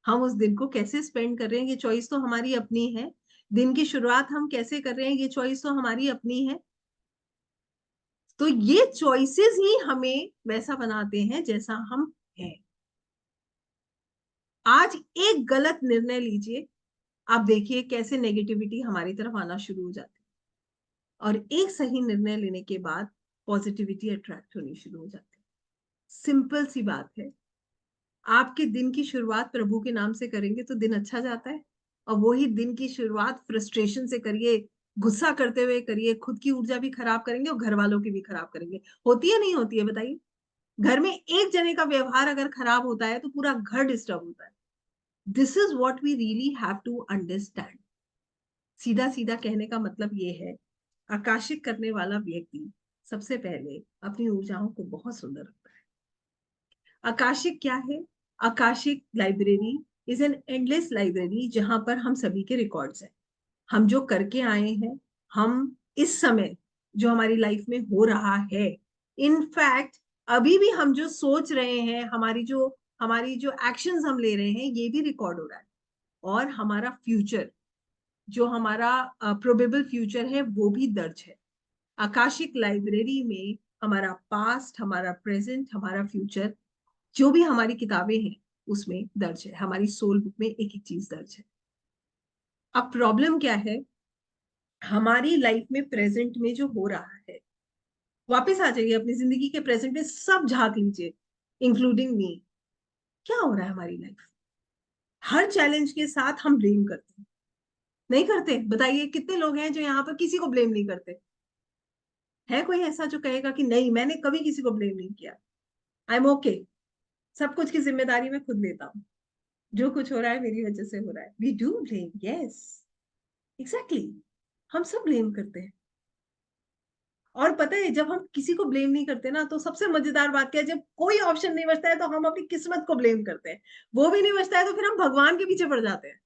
हम उस दिन को कैसे स्पेंड कर रहे हैं ये चॉइस तो हमारी अपनी है। दिन की शुरुआत हम कैसे कर रहे हैं ये चॉइस तो हमारी अपनी है। तो ये चॉइसेस ही हमें वैसा बनाते हैं जैसा हम हैं। आज एक गलत निर्णय लीजिए, आप देखिए कैसे नेगेटिविटी हमारी तरफ आना शुरू हो जाती है, और एक सही निर्णय लेने के बाद पॉजिटिविटी अट्रैक्ट होनी शुरू हो जाती है। सिंपल सी बात है। आपके दिन की शुरुआत प्रभु के नाम से करेंगे तो दिन अच्छा जाता है, और वही दिन की शुरुआत फ्रस्ट्रेशन से करिए, गुस्सा करते हुए करिए, खुद की ऊर्जा भी खराब करेंगे और घर वालों की भी खराब करेंगे। होती है नहीं होती है, बताइए? घर में एक जने का व्यवहार अगर खराब होता है तो पूरा घर डिस्टर्ब होता है। This is what we really have to understand. सीधा सीधा कहने का मतलब ये है, आकाशिक करने वाला व्यक्ति सबसे पहले अपनी ऊर्जाओं को बहुत सुंदर रखता है। आकाशिक क्या है? Akashic library is an endless library, जहां पर हम सभी के रिकॉर्ड्स हैं, हम जो करके आए हैं, हम इस समय जो हमारी लाइफ में हो रहा है। इनफैक्ट अभी भी हम जो सोच रहे हैं, हमारी जो एक्शंस हम ले रहे हैं, ये भी रिकॉर्ड हो रहा है। और हमारा फ्यूचर, जो हमारा प्रोबेबल फ्यूचर है, वो भी दर्ज है आकाशिक लाइब्रेरी में। हमारा पास्ट, हमारा प्रेजेंट, हमारा फ्यूचर, जो भी हमारी किताबें हैं उसमें दर्ज है। हमारी सोल बुक में एक एक चीज दर्ज है। अब प्रॉब्लम क्या है, हमारी लाइफ में प्रेजेंट में जो हो रहा है, वापस आ जाइए अपनी जिंदगी के प्रेजेंट में, सब झांक लीजिए, इंक्लूडिंग मी। क्या हो रहा है हमारी लाइफ? हर चैलेंज के साथ हम ब्लेम करते हैं। नहीं करते? बताइए कितने लोग हैं जो यहाँ पर किसी को ब्लेम नहीं करते? है कोई ऐसा जो कहेगा कि नहीं, मैंने कभी किसी को ब्लेम नहीं किया, आई एम ओके, सब कुछ की जिम्मेदारी मैं खुद लेता हूँ, जो कुछ हो रहा है मेरी वजह से हो रहा है? We do blame, yes, exactly. हम सब ब्लेम करते हैं। और पता है, जब हम किसी को ब्लेम नहीं करते ना, तो सबसे मजेदार बात क्या है, जब कोई ऑप्शन नहीं बचता है तो हम अपनी किस्मत को ब्लेम करते हैं। वो भी नहीं बचता है तो फिर हम भगवान के पीछे पड़ जाते हैं।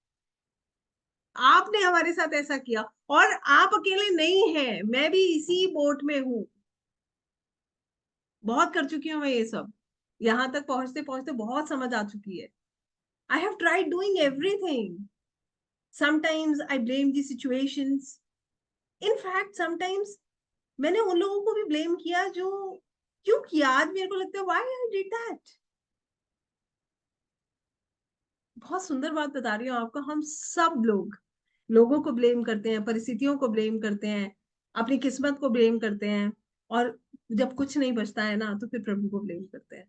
आपने हमारे साथ ऐसा किया, और आप अकेले नहीं हैं, मैं भी इसी बोट में हूं। बहुत कर चुकी हूँ मैं ये सब। यहाँ तक पहुंचते पहुंचते बहुत समझ आ चुकी है। I have tried doing everything. Sometimes I blame the situations. In fact sometimes मैंने उन लोगों को भी ब्लेम किया जो, क्यों किया, आज मेरे को लगता है व्हाई आई डिड दैट। बहुत सुंदर बात बता रही हूँ आपको, हम सब लोग लोगों को ब्लेम करते हैं, परिस्थितियों को ब्लेम करते हैं, अपनी किस्मत को ब्लेम करते हैं, और जब कुछ नहीं बचता है ना, तो फिर प्रभु को ब्लेम करते हैं।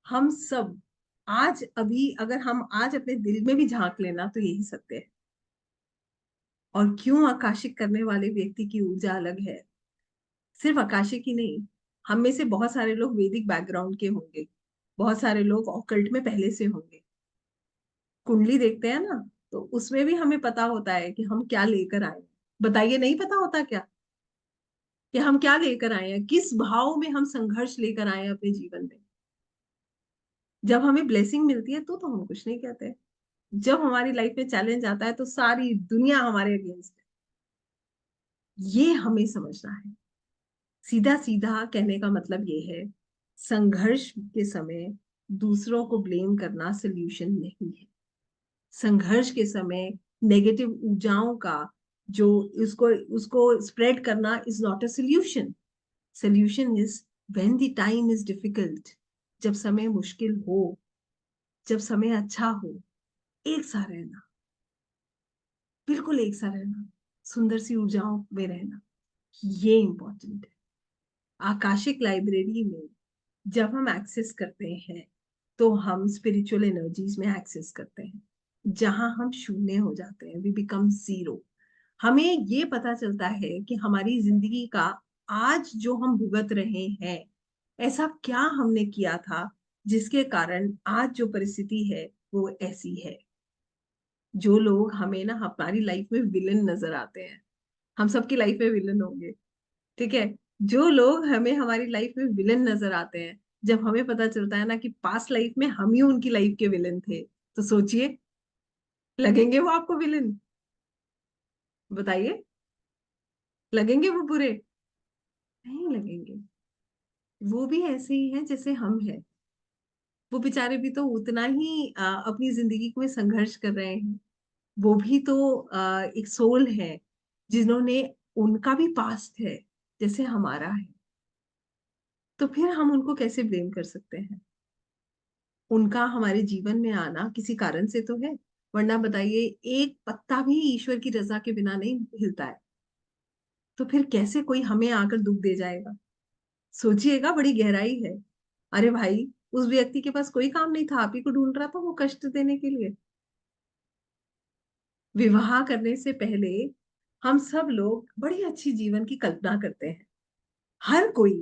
हम सब आज, अभी अगर हम आज अपने दिल में भी झांक लेना, तो यही सत्य है। और क्यों आकाशिक करने वाले व्यक्ति की ऊर्जा अलग है। सिर्फ आकाशिक ही नहीं, हम में से बहुत सारे लोग वैदिक बैकग्राउंड के होंगे, बहुत सारे लोग ऑकल्ट में पहले से होंगे। कुंडली देखते हैं ना, तो उसमें भी हमें पता होता है कि हम क्या लेकर आए। बताइए, नहीं पता होता क्या कि हम क्या लेकर आए हैं, किस भाव में हम संघर्ष लेकर आए हैं अपने जीवन में। जब हमें ब्लेसिंग मिलती है तो हम कुछ नहीं कहते। जब हमारी लाइफ में चैलेंज आता है तो सारी दुनिया हमारे अगेंस्ट है। ये हमें समझना है। सीधा सीधा कहने का मतलब ये है, संघर्ष के समय दूसरों को ब्लेम करना सल्यूशन नहीं है। संघर्ष के समय नेगेटिव ऊर्जाओं का जो उसको उसको स्प्रेड करना is not a solution. Solution is when the time is difficult, जब समय मुश्किल हो, जब समय अच्छा हो, एक सा रहना, बिल्कुल एक सा रहना, सुंदर सी ऊर्जाओं में रहना, ये इंपॉर्टेंट है। आकाशिक लाइब्रेरी में जब हम एक्सेस करते हैं, तो हम स्पिरिचुअल एनर्जीज में एक्सेस करते हैं, जहां हम शून्य हो जाते हैं, वी बिकम जीरो। हमें ये पता चलता है कि हमारी जिंदगी का आज जो हम भुगत रहे हैं, ऐसा क्या हमने किया था जिसके कारण आज जो परिस्थिति है वो ऐसी है। जो लोग हमें ना हमारी लाइफ में विलन नजर आते हैं, हम सबकी लाइफ में विलन होंगे, ठीक है। जो लोग हमें हमारी लाइफ में विलन नजर आते हैं, जब हमें पता चलता है ना कि पास्ट लाइफ में हम ही उनकी लाइफ के विलन थे, तो सोचिए, लगेंगे वो आपको विलन? बताइए, लगेंगे वो बुरे? नहीं लगेंगे। वो भी ऐसे ही हैं जैसे हम हैं। वो बेचारे भी तो उतना ही अपनी जिंदगी में संघर्ष कर रहे हैं। वो भी तो एक सोल है, जिन्होंने, उनका भी पास्ट है जैसे हमारा है। तो फिर हम उनको कैसे ब्लेम कर सकते हैं? उनका हमारे जीवन में आना किसी कारण से तो है, वरना बताइए, एक पत्ता भी ईश्वर की रजा के बिना नहीं हिलता है। तो फिर कैसे कोई हमें आकर दुख दे जाएगा? सोचिएगा, बड़ी गहराई है। अरे भाई, उस व्यक्ति के पास कोई काम नहीं था, आप ही को ढूंढ रहा था वो कष्ट देने के लिए। विवाह करने से पहले हम सब लोग बड़ी अच्छी जीवन की कल्पना करते हैं। हर कोई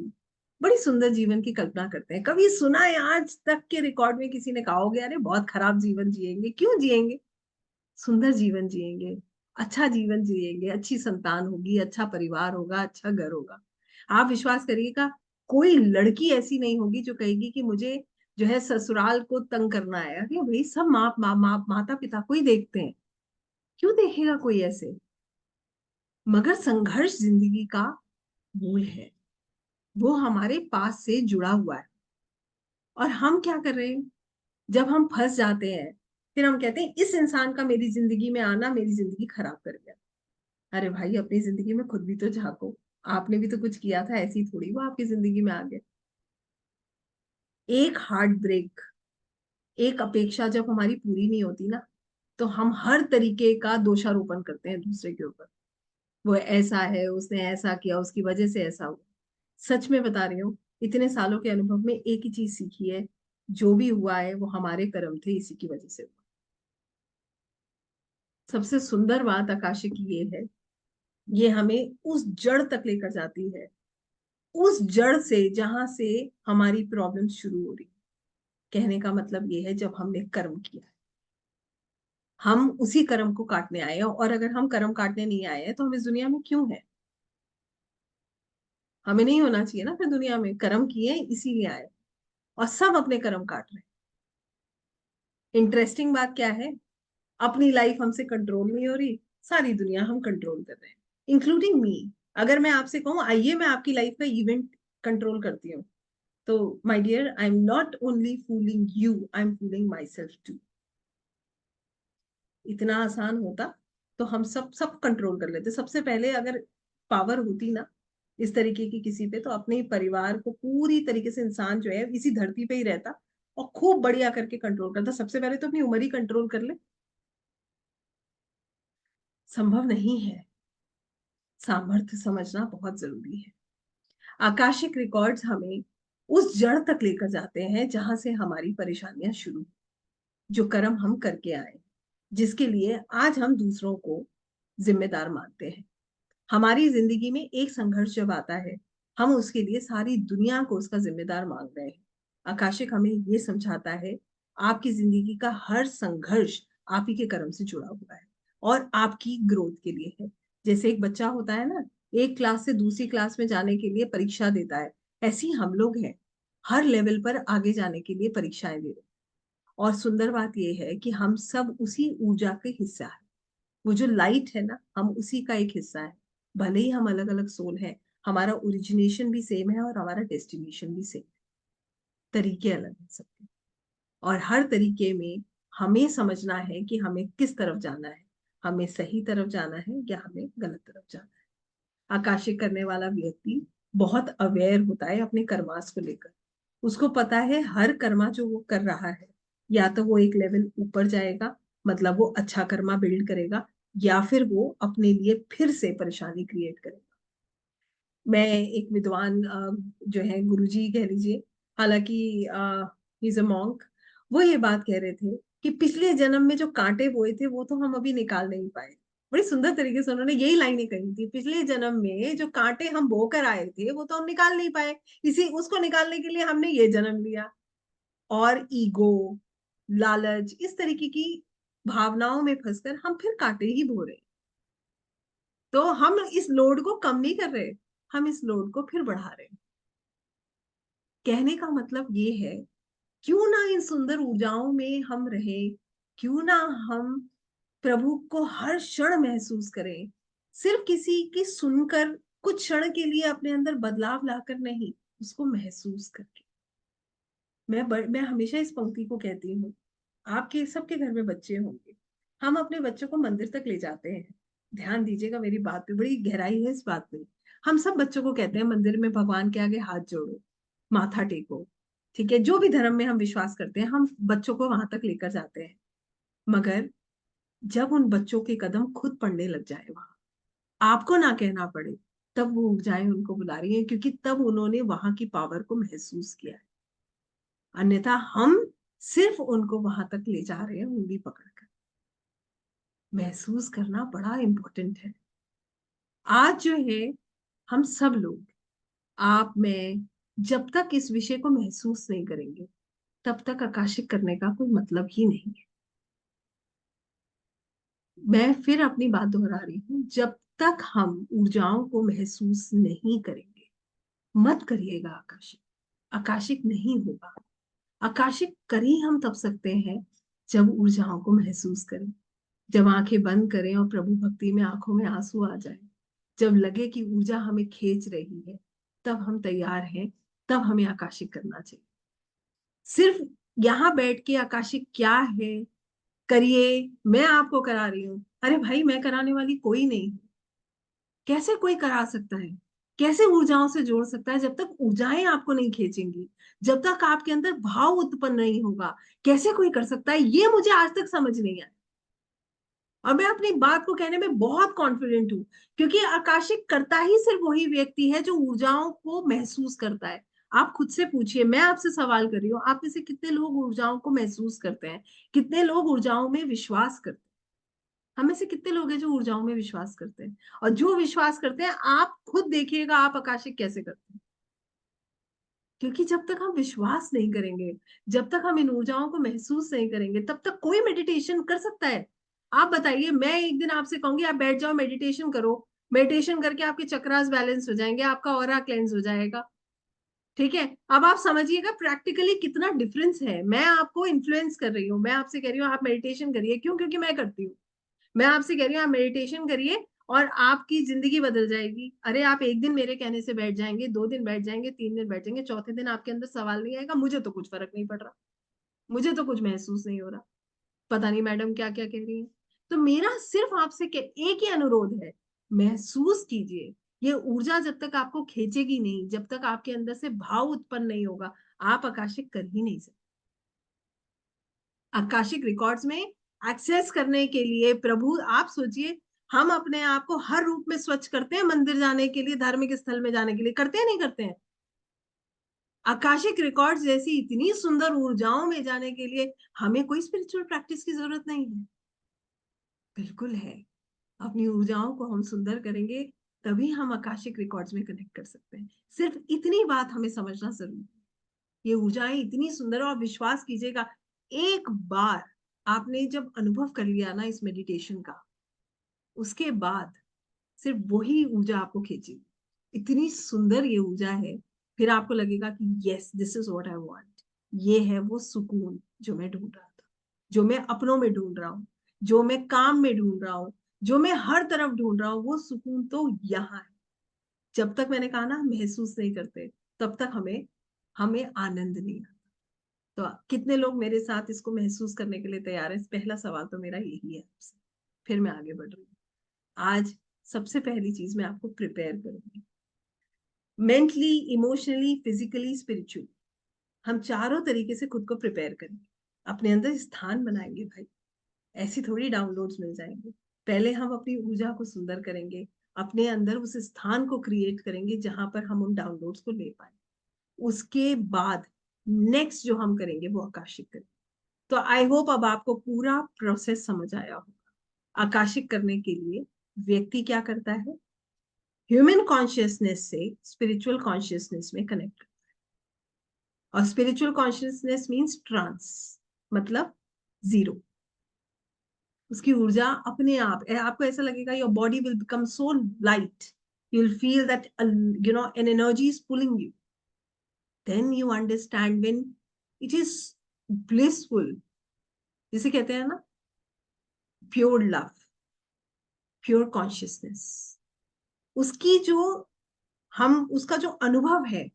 बड़ी सुंदर जीवन की कल्पना करते हैं। कभी सुना है आज तक के रिकॉर्ड में किसी ने कहा हो गया, अरे बहुत खराब जीवन जिएंगे? क्यों जिएंगे? सुंदर जीवन जिएंगे, अच्छा जीवन जिएंगे, अच्छी संतान होगी, अच्छा परिवार होगा, अच्छा घर होगा। आप विश्वास करिएगा, कोई लड़की ऐसी नहीं होगी जो कहेगी कि मुझे जो है ससुराल को तंग करना है। अरे भाई, सब माता पिता को ही देखते हैं, क्यों देखेगा कोई ऐसे? मगर संघर्ष जिंदगी का मूल है, वो हमारे पास से जुड़ा हुआ है। और हम क्या कर रहे हैं, जब हम फंस जाते हैं फिर हम कहते हैं इस इंसान का मेरी जिंदगी में आना मेरी जिंदगी खराब कर गया। अरे भाई, अपनी जिंदगी में खुद भी तो झांको, आपने भी तो कुछ किया था, ऐसी थोड़ी वो आपकी जिंदगी में आ गए। एक हार्ट ब्रेक, एक अपेक्षा जब हमारी पूरी नहीं होती ना, तो हम हर तरीके का दोषारोपण करते हैं दूसरे के ऊपर। वो ऐसा है, उसने ऐसा किया, उसकी वजह से ऐसा हुआ। सच में बता रही हूँ, इतने सालों के अनुभव में एक ही चीज सीखी है, जो भी हुआ है वो हमारे कर्म थे, इसी की वजह से हुआ। सबसे सुंदर बात आकाशिक की ये है, ये हमें उस जड़ तक लेकर जाती है, उस जड़ से जहां से हमारी प्रॉब्लम शुरू हो रही। कहने का मतलब ये है, जब हमने कर्म किया है, हम उसी कर्म को काटने आए हैं। और अगर हम कर्म काटने नहीं आए हैं तो हम इस दुनिया में क्यों है? हमें नहीं होना चाहिए ना फिर दुनिया में, कर्म किए हैं इसीलिए आए। और सब अपने कर्म काट रहे हैं। इंटरेस्टिंग बात क्या है, अपनी लाइफ हमसे कंट्रोल नहीं हो रही, सारी दुनिया हम कंट्रोल कर रहे हैं, इंक्लूडिंग मी। अगर मैं आपसे कहूँ आइए मैं आपकी लाइफ का इवेंट कंट्रोल करती हूँ, तो my dear, I am not only fooling you, I am fooling myself too. इतना आसान होता तो हम सब सब कंट्रोल कर लेते। सबसे पहले अगर पावर होती ना इस तरीके की किसी पे, तो अपने ही परिवार को पूरी तरीके से, इंसान जो है इसी धरती पे ही रहता और खूब बढ़िया करके कंट्रोल करता। सबसे पहले तो अपनी उम्र ही कंट्रोल कर ले। संभव नहीं है, सामर्थ्य समझना बहुत जरूरी है। आकाशिक रिकॉर्ड्स हमें उस जड़ तक लेकर जाते हैं जहां से हमारी परेशानियां शुरू, जो कर्म हम करके आए, जिसके लिए आज हम दूसरों को जिम्मेदार मानते हैं। हमारी जिंदगी में एक संघर्ष जब आता है, हम उसके लिए सारी दुनिया को उसका जिम्मेदार मान रहे हैं। आकाशिक हमें ये समझाता है, आपकी जिंदगी का हर संघर्ष आप ही के कर्म से जुड़ा हुआ है और आपकी ग्रोथ के लिए है। जैसे एक बच्चा होता है ना, एक क्लास से दूसरी क्लास में जाने के लिए परीक्षा देता है, ऐसे ही हम लोग हैं, हर लेवल पर आगे जाने के लिए परीक्षाएं दे रहे हैं। और सुंदर बात यह है कि हम सब उसी ऊर्जा के हिस्सा है। वो जो लाइट है ना, हम उसी का एक हिस्सा है। भले ही हम अलग अलग सोल हैं, हमारा ओरिजिनेशन भी सेम है और हमारा डेस्टिनेशन भी सेम। तरीके अलग हैं सबके, और हर तरीके में हमें समझना है कि हमें किस तरफ जाना है, हमें सही तरफ जाना है या हमें गलत तरफ जाना है। आकाशिक करने वाला व्यक्ति बहुत अवेयर होता है अपने कर्मास को लेकर। उसको पता है हर कर्मा जो वो कर रहा है, या तो वो एक लेवल ऊपर जाएगा, मतलब वो अच्छा कर्मा बिल्ड करेगा, या फिर वो अपने लिए फिर से परेशानी क्रिएट करेगा। मैं एक विद्वान जो है गुरुजी कह लीजिए, हालांकि ही इज अ मॉन्क, वो ये बात कह रहे थे कि पिछले जन्म में जो कांटे बोए थे वो तो हम अभी निकाल नहीं पाए। बड़ी सुंदर तरीके से उन्होंने यही लाइनें कही थी, पिछले जन्म में जो कांटे हम बो कर आए थे वो तो हम निकाल नहीं पाए, इसी उसको निकालने के लिए हमने ये जन्म लिया। और ईगो, लालच, इस तरीके की भावनाओं में फंसकर हम फिर कांटे ही बो रहे हैं। तो हम इस लोड को कम नहीं कर रहे, हम इस लोड को फिर बढ़ा रहे हैं। कहने का मतलब ये है, क्यों ना इन सुंदर ऊर्जाओं में हम रहे, क्यों ना हम प्रभु को हर क्षण महसूस करें, सिर्फ किसी की सुनकर कुछ क्षण के लिए अपने अंदर बदलाव लाकर नहीं, उसको महसूस करके। मैं हमेशा इस पंक्ति को कहती हूँ, आपके सबके घर में बच्चे होंगे, हम अपने बच्चों को मंदिर तक ले जाते हैं। ध्यान दीजिएगा, मेरी बात पे बड़ी गहराई है इस बात में। हम सब बच्चों को कहते हैं मंदिर में भगवान के आगे हाथ जोड़ो, माथा टेको, ठीक है, जो भी धर्म में हम विश्वास करते हैं, हम बच्चों को वहां तक लेकर जाते हैं। मगर जब उन बच्चों के कदम खुद पड़ने लग जाए वहां, आपको ना कहना पड़े, तब वो ऊर्जाएं उनको बुला रही हैं, क्योंकि तब उन्होंने वहां की पावर को महसूस किया है। अन्यथा हम सिर्फ उनको वहां तक ले जा रहे हैं उंगली पकड़कर। महसूस करना बड़ा इंपॉर्टेंट है। आज जो है, हम सब लोग, आप मैं, जब तक इस विषय को महसूस नहीं करेंगे, तब तक आकाशिक करने का कोई मतलब ही नहीं है। मैं फिर अपनी बात दोहरा रही हूँ, जब तक हम ऊर्जाओं को महसूस नहीं करेंगे, मत करिएगा आकाशिक। आकाशिक नहीं होगा। आकाशिक कर ही हम तब सकते हैं जब ऊर्जाओं को महसूस करें, जब आंखें बंद करें और प्रभु भक्ति में आंखों में आंसू आ जाए, जब लगे कि ऊर्जा हमें खींच रही है, तब हम तैयार हैं, तब हमें आकाशिक करना चाहिए। सिर्फ यहाँ बैठ के आकाशिक क्या है करिए, मैं आपको करा रही हूँ, अरे भाई मैं कराने वाली कोई नहीं। कैसे कोई करा सकता है? कैसे ऊर्जाओं से जोड़ सकता है? जब तक ऊर्जाएं आपको नहीं खींचेंगी, जब तक आपके अंदर भाव उत्पन्न नहीं होगा, कैसे कोई कर सकता है? ये मुझे आज तक समझ नहीं आया। और मैं अपनी बात को कहने में बहुत कॉन्फिडेंट हूँ, क्योंकि आकाशिक करता ही सिर्फ वही व्यक्ति है जो ऊर्जाओं को महसूस करता है। आप खुद से पूछिए, मैं आपसे सवाल कर रही हूँ, आप में से कितने लोग ऊर्जाओं को महसूस करते हैं? कितने लोग ऊर्जाओं में विश्वास करते हैं? हमें से कितने लोग हैं जो ऊर्जाओं में विश्वास करते हैं? और जो विश्वास करते हैं, आप खुद देखिएगा आप आकाशिक कैसे करते हैं। क्योंकि जब तक हम विश्वास नहीं करेंगे, जब तक हम इन ऊर्जाओं को महसूस नहीं करेंगे, तब तक कोई मेडिटेशन कर सकता है? आप बताइए, मैं एक दिन आपसे कहूंगी आप बैठ जाओ मेडिटेशन करो, मेडिटेशन करके आपके चक्रास बैलेंस हो जाएंगे, आपका ऑरा क्लेंस हो जाएगा। ठीक है, अब आप समझिएगा प्रैक्टिकली कितना डिफरेंस है। मैं आपको इन्फ्लुएंस कर रही हूँ, मैं आपसे कह रही हूँ आप मेडिटेशन करिए, क्यों? क्योंकि मैं करती हूँ। मैं आपसे कह रही हूँ आप मेडिटेशन करिए और आपकी जिंदगी बदल जाएगी। अरे आप एक दिन मेरे कहने से बैठ जाएंगे, 2 दिन बैठ जाएंगे, 3 दिन बैठ जाएंगे, चौथे दिन आपके अंदर सवाल नहीं आएगा, मुझे तो कुछ फर्क नहीं पड़ रहा, मुझे तो कुछ महसूस नहीं हो रहा, पता नहीं मैडम क्या क्या कह रही है। तो मेरा सिर्फ आपसे एक ही अनुरोध है, महसूस कीजिए। ये ऊर्जा जब तक आपको खींचेगी नहीं, जब तक आपके अंदर से भाव उत्पन्न नहीं होगा, आप आकाशिक कर ही नहीं सकते। आकाशिक रिकॉर्ड्स में एक्सेस करने के लिए प्रभु, आप सोचिए, हम अपने आप को हर रूप में स्वच्छ करते हैं, मंदिर जाने के लिए, धार्मिक स्थल में जाने के लिए, करते हैं नहीं करते हैं? आकाशिक रिकॉर्ड्स जैसी इतनी सुंदर ऊर्जाओं में जाने के लिए हमें कोई स्पिरिचुअल प्रैक्टिस की जरूरत नहीं है। बिल्कुल है। अपनी ऊर्जाओं को हम सुंदर करेंगे, तभी हम आकाशिक रिकॉर्ड्स में कनेक्ट कर सकते हैं। सिर्फ इतनी बात हमें समझना जरूरी है। ये ऊर्जाएं इतनी सुंदर है, और विश्वास कीजिएगा, एक बार आपने जब अनुभव कर लिया ना इस मेडिटेशन का, उसके बाद सिर्फ वही ऊर्जा आपको खींचेगी। इतनी सुंदर ये ऊर्जा है। फिर आपको लगेगा कि yes, this is what I want. ये है वो सुकून जो मैं ढूंढ रहा था, जो मैं अपनों में ढूंढ रहा हूँ, जो मैं काम में ढूंढ रहा हूँ, जो मैं हर तरफ ढूंढ रहा हूँ, वो सुकून तो यहाँ है। जब तक, मैंने कहा ना, हम महसूस नहीं करते, तब तक हमें हमें आनंद नहीं आता। तो कितने लोग मेरे साथ इसको महसूस करने के लिए तैयार है? पहला सवाल तो मेरा यही है आपसे, फिर मैं आगे बढ़ रही हूँ। आज सबसे पहली चीज मैं आपको प्रिपेयर करूंगी, मेंटली, इमोशनली, फिजिकली, स्पिरिचुअली। हम चारों तरीके से खुद को प्रिपेयर करेंगे, अपने अंदर स्थान बनाएंगे भाई। ऐसी थोड़ी डाउनलोड्स मिल जाएंगे। पहले हम अपनी ऊर्जा को सुंदर करेंगे, अपने अंदर उस स्थान को क्रिएट करेंगे जहां पर हम उन डाउनलोड्स को ले पाए। उसके बाद नेक्स्ट जो हम करेंगे वो आकाशिक करेंगे। तो आई होप अब आपको पूरा प्रोसेस समझ आया होगा। आकाशिक करने के लिए व्यक्ति क्या करता है? ह्यूमन कॉन्शियसनेस से स्पिरिचुअल कॉन्शियसनेस में कनेक्ट। और स्पिरिचुअल कॉन्शियसनेस मीन्स ट्रांस, मतलब जीरो। उसकी ऊर्जा अपने आप, आपको ऐसा लगेगा your body will become so light, you will feel that an energy is pulling you. Then you understand when it is blissful, जिसे कहते हैं ना प्योर लव, प्योर कॉन्शियसनेस। उसकी जो हम उसका जो अनुभव है,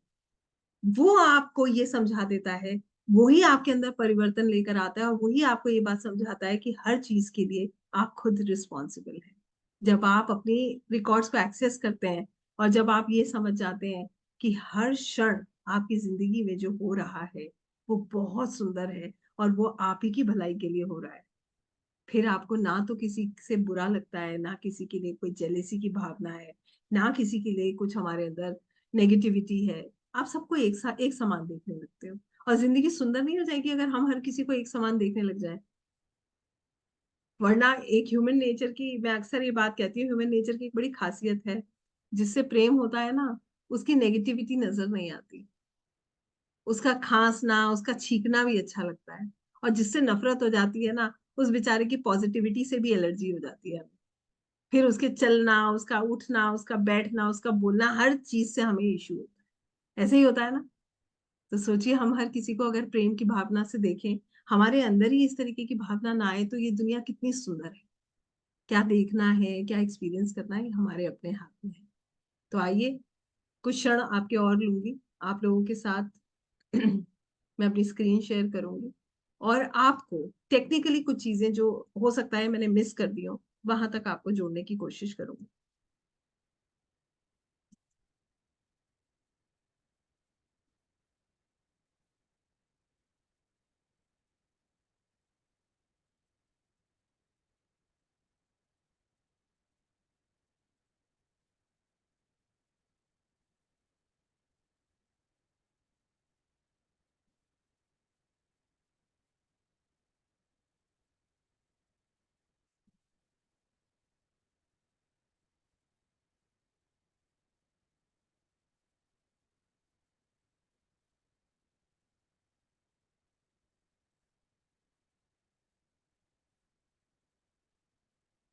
वो आपको ये समझा देता है, वही आपके अंदर परिवर्तन लेकर आता है, और वही आपको ये बात समझाता है कि हर चीज के लिए आप खुद रिस्पॉन्सिबल हैं। जब आप अपनी रिकॉर्ड्स को एक्सेस करते हैं, और जब आप ये समझ जाते हैं कि हर क्षण आपकी जिंदगी में जो हो रहा है वो बहुत सुंदर है, और वो आप ही की भलाई के लिए हो रहा है, फिर आपको ना तो किसी से बुरा लगता है, ना किसी के लिए कोई जेलेसी की भावना है, ना किसी के लिए कुछ हमारे अंदर नेगेटिविटी है। आप सबको एक समान देखने लगते हो, और जिंदगी सुंदर नहीं हो जाएगी अगर हम हर किसी को एक समान देखने लग जाए। वरना एक ह्यूमन नेचर की, मैं अक्सर ये बात कहती हूँ, ह्यूमन नेचर की एक बड़ी खासियत है, जिससे प्रेम होता है ना, उसकी नेगेटिविटी नजर नहीं आती, उसका खांसना, उसका छींकना भी अच्छा लगता है। और जिससे नफरत हो जाती है ना, उस बेचारे की पॉजिटिविटी से भी एलर्जी हो जाती है। फिर उसके चलना, उसका उठना, उसका बैठना, उसका बोलना, हर चीज से हमें इश्यू होता है। ऐसे ही होता है ना? तो सोचिए, हम हर किसी को अगर प्रेम की भावना से देखें, हमारे अंदर ही इस तरीके की भावना ना आए, तो ये दुनिया कितनी सुंदर है। क्या देखना है, क्या एक्सपीरियंस करना है, ये हमारे अपने हाथ में है। तो आइए, कुछ क्षण आपके और लूंगी आप लोगों के साथ। मैं अपनी स्क्रीन शेयर करूंगी और आपको टेक्निकली कुछ चीजें जो हो सकता है मैंने मिस कर दी हो, वहां तक आपको जोड़ने की कोशिश करूंगी।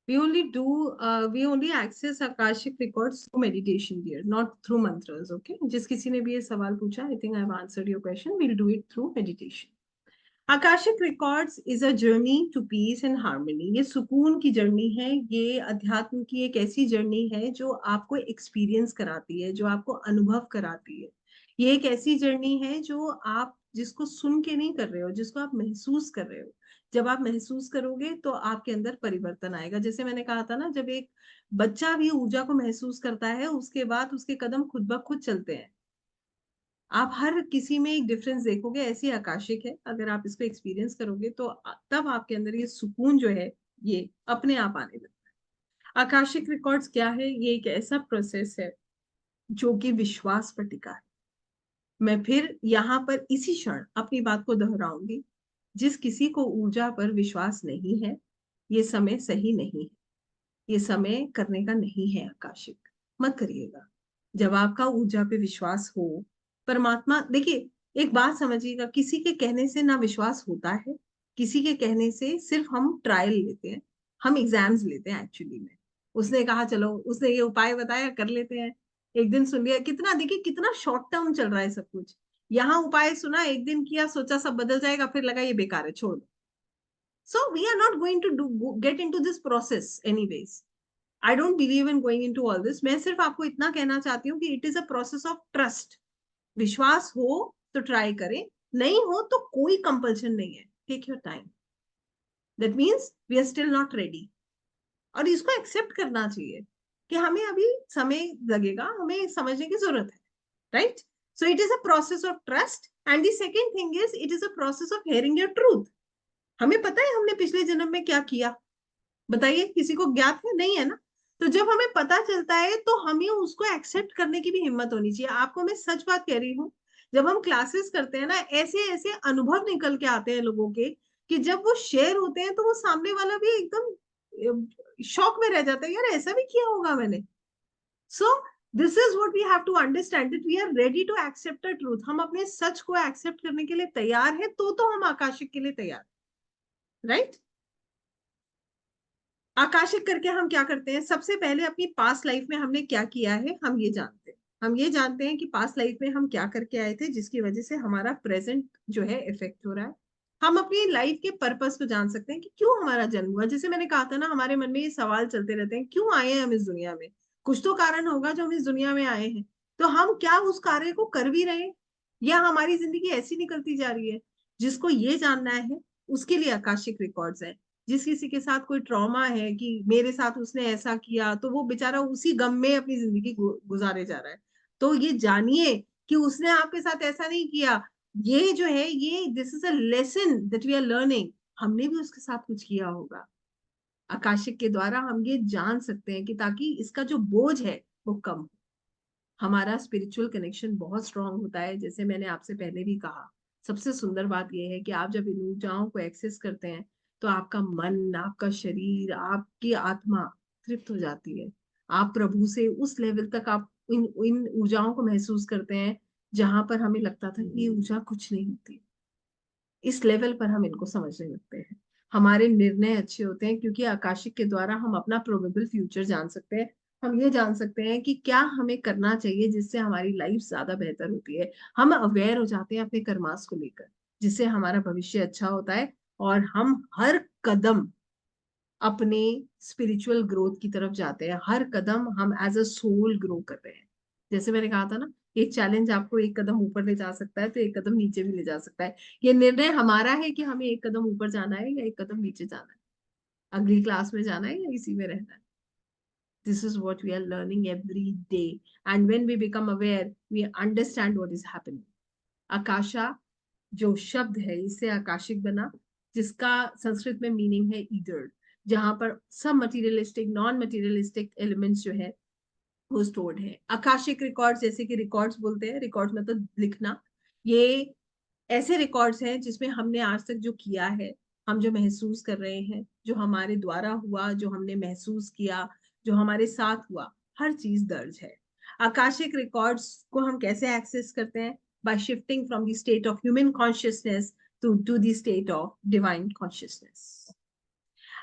We only access Akashic records through meditation, dear, not through mantras. Okay? जिस किसी ने भी ये सवाल पूछा, I think I've answered your question. We'll do it through meditation. Akashic Records is a journey to peace and harmony. ये सुकून की जर्नी है, ये अध्यात्म की एक ऐसी जर्नी है जो आपको एक्सपीरियंस कराती है, जो आपको अनुभव कराती है। ये एक ऐसी जर्नी है जो आप जिसको सुन के नहीं कर रहे हो, जिसको आप महसूस कर रहे हो। जब आप महसूस करोगे तो आपके अंदर परिवर्तन आएगा। जैसे मैंने कहा था ना, जब एक बच्चा भी ऊर्जा को महसूस करता है, उसके बाद उसके कदम खुद ब खुद चलते हैं। आप हर किसी में एक डिफरेंस देखोगे, ऐसी आकाशिक है। अगर आप इसको एक्सपीरियंस करोगे तो तब आपके अंदर ये सुकून जो है, ये अपने आप आने लगता है। आकाशिक रिकॉर्ड्स क्या है? ये एक ऐसा प्रोसेस है जो कि विश्वास पर टिका है। मैं फिर यहाँ पर इसी क्षण अपनी बात को दोहराऊंगी। जिस किसी को ऊर्जा पर विश्वास नहीं है, ये समय सही नहीं है, ये समय करने का नहीं है। आकाशिक मत करिएगा। जब आपका ऊर्जा पे विश्वास हो, परमात्मा, देखिए, एक बात समझिएगा, किसी के कहने से ना विश्वास होता है। किसी के कहने से सिर्फ हम ट्रायल लेते हैं, हम एग्जाम्स लेते हैं एक्चुअली में। उसने कहा चलो, उसने ये उपाय बताया, कर लेते हैं। एक दिन सुन लिया, कितना, देखिए कितना शॉर्ट टर्म चल रहा है सब कुछ। यहाँ उपाय सुना, एक दिन किया, सोचा सब बदल जाएगा, फिर लगा ये बेकार है, छोड़ दो। So we are not going to do get into this process anyways. I don't believe in going into all this. मैं सिर्फ आपको इतना कहना चाहती हूँ कि it is a process of trust. विश्वास हो तो ट्राई करें, नहीं हो तो कोई कंपल्शन नहीं है। Take your time. That means we are still not ready. और इसको एक्सेप्ट करना चाहिए कि हमें अभी समय लगेगा, हमें समझने की जरूरत है। Right? So it is a process of trust, and the second thing is it is a process of hearing your truth. हमें पता है हमने पिछले जन्म में क्या किया? बताइए, किसी को ज्ञात है? नहीं है ना। तो जब हमें पता चलता है तो हमें उसको एक्सेप्ट करने की भी हिम्मत होनी चाहिए। आपको मैं सच बात कह रही हूँ, जब हम क्लासेस करते हैं ना, ऐसे ऐसे अनुभव निकल के आते हैं लोगों के, कि जब वो शेयर होते हैं तो वो सामने वाला भी एकदम शॉक में रह जाता है, यार ऐसा भी किया होगा मैंने। So this is what we have to understand, that we are ready to accept the truth. हम अपने सच को एक्सेप्ट करने के लिए तैयार है, तो हम आकाशिक के लिए तैयार। राइट? आकाशिक करके हम क्या करते हैं? सबसे पहले अपनी पास्ट लाइफ में हमने क्या किया है, हम ये जानते हैं। हम ये जानते हैं कि पास्ट लाइफ में हम क्या करके आए थे, जिसकी वजह से हमारा प्रेजेंट जो है इफेक्ट हो रहा है। हम अपनी लाइफ के पर्पस को जान सकते हैं कि क्यों हमारा जन्म हुआ। जैसे मैंने कहा था ना, हमारे मन में ये सवाल चलते रहते हैं, क्यों आए हैं हम इस दुनिया में? कुछ तो कारण होगा जो हम इस दुनिया में आए हैं। तो हम क्या उस कार्य को कर भी रहे हैं, या हमारी जिंदगी ऐसी निकलती जा रही है? जिसको ये जानना है, उसके लिए आकाशिक रिकॉर्ड्स है। जिस किसी के साथ कोई ट्रॉमा है कि मेरे साथ उसने ऐसा किया, तो वो बेचारा उसी गम में अपनी जिंदगी गुजारे जा रहा है। तो ये जानिए कि उसने आपके साथ ऐसा नहीं किया। ये जो है, ये this is a lesson that we are learning. हमने भी उसके साथ कुछ किया होगा। आकाशिक के द्वारा हम ये जान सकते हैं कि ताकि इसका जो बोझ है वो कम हो। हमारा स्पिरिचुअल कनेक्शन बहुत स्ट्रांग होता है। जैसे मैंने आपसे पहले भी कहा, सबसे सुंदर बात यह है कि आप जब इन ऊर्जाओं को एक्सेस करते हैं तो आपका मन, आपका शरीर, आपकी आत्मा तृप्त हो जाती है। आप प्रभु से उस लेवल तक आप इन इन ऊर्जाओं को महसूस करते हैं जहां पर हमें लगता था कि ये ऊर्जा कुछ नहीं होती। इस लेवल पर हम इनको समझने लगते हैं। हमारे निर्णय अच्छे होते हैं क्योंकि आकाशिक के द्वारा हम अपना प्रोबेबल फ्यूचर जान सकते हैं। हम ये जान सकते हैं कि क्या हमें करना चाहिए जिससे हमारी लाइफ ज्यादा बेहतर होती है। हम अवेयर हो जाते हैं अपने कर्मास को लेकर, जिससे हमारा भविष्य अच्छा होता है। और हम हर कदम अपने स्पिरिचुअल ग्रोथ की तरफ जाते हैं। हर कदम हम एज अ सोल ग्रो कर रहे हैं। जैसे मैंने कहा था ना, एक चैलेंज आपको एक कदम ऊपर ले जा सकता है तो एक कदम नीचे भी ले जा सकता है। ये निर्णय हमारा है कि हमें एक कदम ऊपर जाना है या एक कदम नीचे जाना है, अगली क्लास में जाना है या इसी में रहना है। This is what we are learning every day. And when we become aware, we understand what is happening. आकाशा जो शब्द है इससे आकाशिक बना, जिसका संस्कृत में मीनिंग है ईदर, जहां पर सब मटीरियलिस्टिक नॉन मटीरियलिस्टिक एलिमेंट्स जो है वो स्टोर्ड है। आकाशिक रिकॉर्ड्स, जैसे कि रिकॉर्ड्स बोलते हैं, रिकॉर्ड्स मतलब लिखना, ये ऐसे रिकॉर्ड्स हैं जिसमें हमने आज तक जो किया है, हम जो महसूस कर रहे हैं, जो हमारे द्वारा हुआ, जो हमने महसूस किया, जो हमारे साथ हुआ, हर चीज दर्ज है। आकाशिक रिकॉर्ड्स को हम कैसे एक्सेस करते हैं? By shifting from the state of human consciousness to the state of divine consciousness.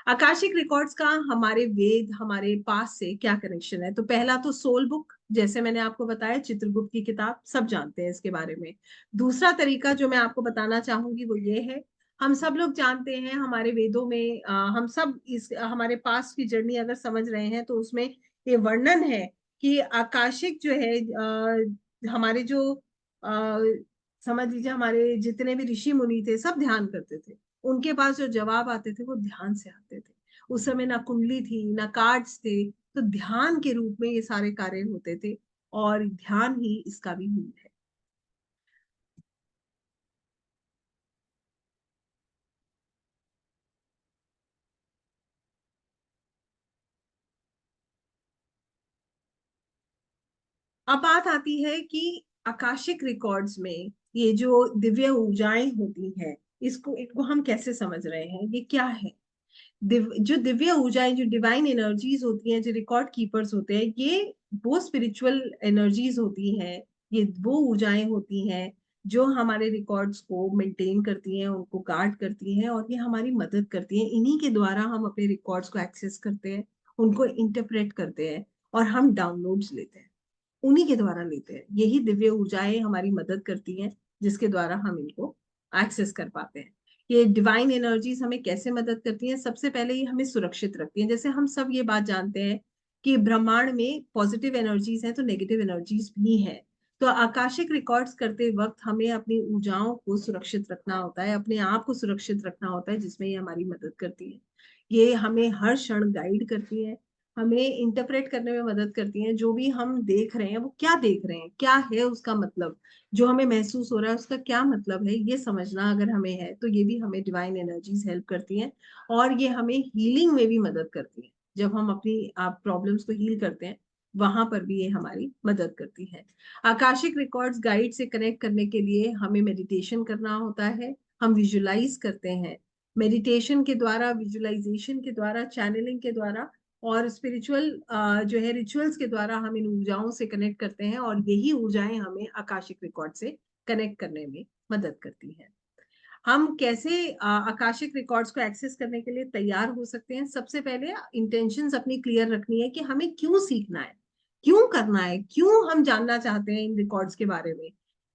Akashic records का हमारे वेद, हमारे पास से क्या कनेक्शन है? तो पहला तो सोल बुक, जैसे मैंने आपको बताया, चित्रगुप्त की किताब, सब जानते हैं इसके बारे में। दूसरा तरीका जो मैं आपको बताना चाहूंगी वो ये है, हम सब लोग जानते हैं हमारे वेदों में, हम सब इस हमारे पास की जर्नी अगर समझ रहे हैं तो उसमें ये वर्णन है कि आकाशिक जो है, हमारे जो अ, समझ लीजिए हमारे जितने भी ऋषि मुनि थे सब ध्यान करते थे। उनके पास जो जवाब आते थे वो ध्यान से आते थे। उस समय ना कुंडली थी ना कार्ड्स थे, तो ध्यान के रूप में ये सारे कार्य होते थे, और ध्यान ही इसका भी मूल है। अब बात आती है कि आकाशिक रिकॉर्ड्स में ये जो दिव्य ऊर्जाएं होती हैं, इसको इनको हम कैसे समझ रहे हैं, ये क्या है? जो दिव्य ऊर्जाएं, जो डिवाइन एनर्जीज होती हैं, जो रिकॉर्ड कीपर्स होते हैं, ये वो स्पिरिचुअल एनर्जीज होती हैं, ये वो ऊर्जाएं होती हैं जो हमारे रिकॉर्ड्स को मेंटेन करती हैं, उनको गार्ड करती हैं, और ये हमारी मदद करती हैं। इन्हीं के द्वारा हम अपने रिकॉर्ड्स को एक्सेस करते हैं, उनको इंटरप्रेट करते हैं, और हम डाउनलोड्स लेते हैं, उन्हीं के द्वारा लेते हैं। यही दिव्य ऊर्जाएं हमारी मदद करती हैं, जिसके द्वारा हम इनको एक्सेस कर पाते हैं। ये डिवाइन एनर्जीज हमें कैसे मदद करती हैं? सबसे पहले ये हमें सुरक्षित रखती हैं। जैसे हम सब ये बात जानते हैं कि ब्रह्मांड में पॉजिटिव एनर्जीज हैं तो नेगेटिव एनर्जीज भी हैं। तो आकाशिक रिकॉर्ड्स करते वक्त हमें अपनी ऊर्जाओं को सुरक्षित रखना होता है, अपने आप को सुरक्षित रखना होता है, जिसमें ये हमारी मदद करती है। ये हमें हर क्षण गाइड करती है, हमें इंटरप्रेट करने में मदद करती हैं। जो भी हम देख रहे हैं वो क्या देख रहे हैं, क्या है उसका मतलब, जो हमें महसूस हो रहा है उसका क्या मतलब है, ये समझना अगर हमें है तो ये भी हमें डिवाइन एनर्जीज हेल्प करती हैं। और ये हमें हीलिंग में भी मदद करती हैं। जब हम अपनी आप प्रॉब्लम्स को हील करते हैं, वहां पर भी ये हमारी मदद करती है। आकाशिक रिकॉर्ड्स गाइड से कनेक्ट करने के लिए हमें मेडिटेशन करना होता है। हम विजुलाइज करते हैं, मेडिटेशन के द्वारा, विजुलाइजेशन के द्वारा, चैनलिंग के द्वारा, और स्पिरिचुअल जो है रिचुअल्स के द्वारा हम इन ऊर्जाओं से कनेक्ट करते हैं, और यही ऊर्जाएं हमें आकाशिक रिकॉर्ड से कनेक्ट करने में मदद करती हैं। हम कैसे आकाशिक रिकॉर्ड्स को एक्सेस करने के लिए तैयार हो सकते हैं? सबसे पहले इंटेंशंस अपनी क्लियर रखनी है कि हमें क्यों सीखना है, क्यों करना है, क्यों हम जानना चाहते हैं इन रिकॉर्ड्स के बारे में,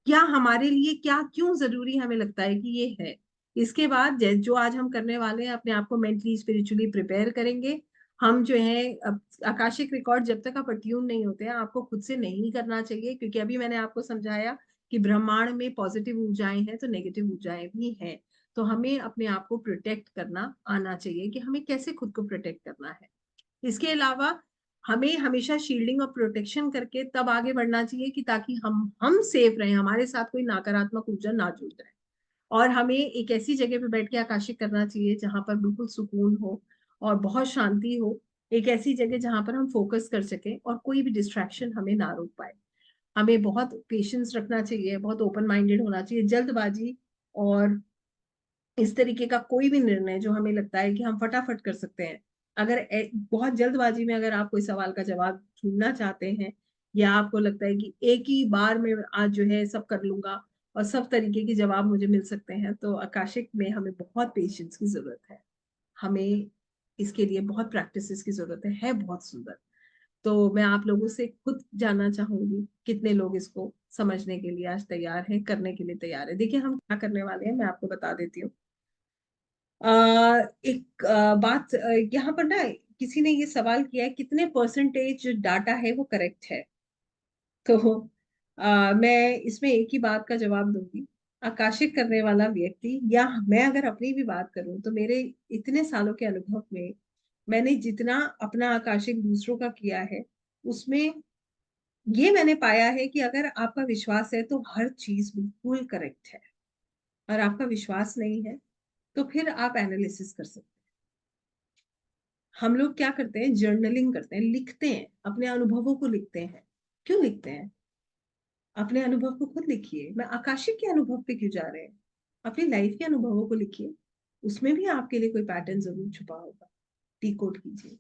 क्या हमारे लिए, क्या क्यों जरूरी हमें लगता है कि ये है। इसके बाद जो आज हम करने वाले हैं, अपने आप को मेंटली स्पिरिचुअली प्रिपेयर करेंगे। हम जो है आकाशिक रिकॉर्ड जब तक आप अट्यून नहीं होते हैं, आपको खुद से नहीं करना चाहिए, क्योंकि अभी मैंने आपको समझाया कि ब्रह्मांड में पॉजिटिव ऊर्जाएं हैं तो नेगेटिव ऊर्जाएं भी हैं। तो हमें अपने आप को प्रोटेक्ट करना आना चाहिए कि हमें कैसे खुद को प्रोटेक्ट करना है। इसके अलावा हमें हमेशा शील्डिंग और प्रोटेक्शन करके तब आगे बढ़ना चाहिए कि ताकि हम सेफ रहें, हमारे साथ कोई नकारात्मक ऊर्जा ना जुड़ जाए। और हमें एक ऐसी जगह पे बैठ के आकाशिक करना चाहिए जहां पर बिल्कुल सुकून हो और बहुत शांति हो। एक ऐसी जगह जहां पर हम फोकस कर सके और कोई भी डिस्ट्रैक्शन हमें ना रोक पाए। हमें बहुत पेशेंस रखना चाहिए, बहुत ओपन माइंडेड होना चाहिए। जल्दबाजी और इस तरीके का कोई भी निर्णय जो हमें लगता है कि हम फटाफट कर सकते हैं, अगर बहुत जल्दबाजी में अगर आप कोई सवाल का जवाब ढूंढना चाहते हैं, या आपको लगता है कि एक ही बार में आज जो है सब कर लूंगा और सब तरीके के जवाब मुझे मिल सकते हैं, तो आकाशिक में हमें बहुत पेशेंस की जरूरत है। हमें इसके लिए बहुत प्रैक्टिसेस की जरूरत है बहुत सुंदर। तो मैं आप लोगों से खुद जानना चाहूंगी कितने लोग इसको समझने के लिए आज तैयार हैं, करने के लिए तैयार है। देखिए हम क्या करने वाले हैं, मैं आपको बता देती हूँ। एक बात यहाँ पर ना किसी ने ये सवाल किया है, कितने परसेंटेज डाटा है वो करेक्ट है। तो मैं इसमें एक ही बात का जवाब दूंगी। आकाशित करने वाला व्यक्ति, या मैं अगर अपनी भी बात करूं तो मेरे इतने सालों के अनुभव में मैंने जितना अपना आकाशित दूसरों का किया है, उसमें ये मैंने पाया है कि अगर आपका विश्वास है तो हर चीज बिल्कुल करेक्ट है, और आपका विश्वास नहीं है तो फिर आप एनालिसिस कर सकते हैं। हम लोग क्या करते हैं, जर्नलिंग करते हैं, लिखते हैं, अपने अनुभवों को लिखते हैं। क्यों लिखते हैं? अपने अनुभव को खुद लिखिए। मैं आकाशिक के अनुभव पे क्यों जा रहे हैं? अपनी लाइफ के अनुभवों को लिखिए। उसमें भी आपके लिए कोई पैटर्न जरूर छुपा होगा। डिकोड कीजिए।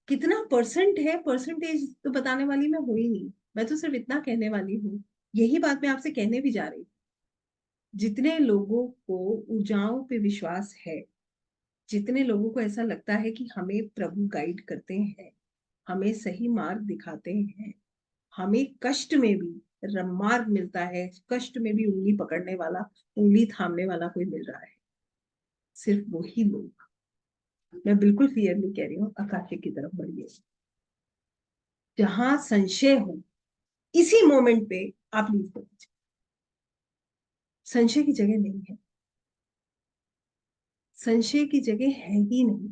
कितना परसेंट है, परसेंटेज तो बताने वाली मैं हुई नहीं। मैं तो सिर्फ इतना कहने वाली हूँ, यही बात मैं आपसे कहने भी जा रही हूँ। जितने लोगों को ऊर्जाओं पे विश्वास है, जितने लोगों को ऐसा लगता है कि हमें प्रभु गाइड करते हैं, हमें सही मार्ग दिखाते हैं, हमें कष्ट में भी मार्ग मिलता है, कष्ट में भी उंगली पकड़ने वाला, उंगली थामने वाला कोई मिल रहा है, सिर्फ वही लोग, मैं बिल्कुल क्लियरली कह रही हूँ, आकाशिक की तरफ बढ़िए। जहां संशय हो, इसी मोमेंट पे आप लीव कर दीजिए। संशय की जगह नहीं है, संशय की जगह है ही नहीं।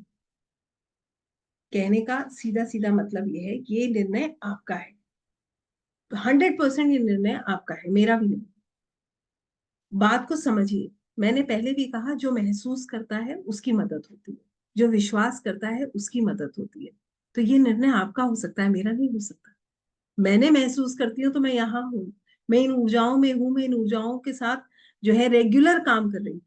कहने का सीधा सीधा मतलब यह है कि ये निर्णय आपका है। 100% ये निर्णय आपका है, मेरा भी नहीं। बात को समझिए। मैंने पहले भी कहा, जो महसूस करता है उसकी मदद होती है, जो विश्वास करता है उसकी मदद होती है। तो ये निर्णय आपका हो सकता है, मेरा नहीं हो सकता। मैंने महसूस करती हूँ तो मैं यहाँ हूँ, मैं इन ऊर्जाओं में हूँ, मैं इन ऊर्जाओं के साथ जो है रेगुलर काम कर रही हूँ,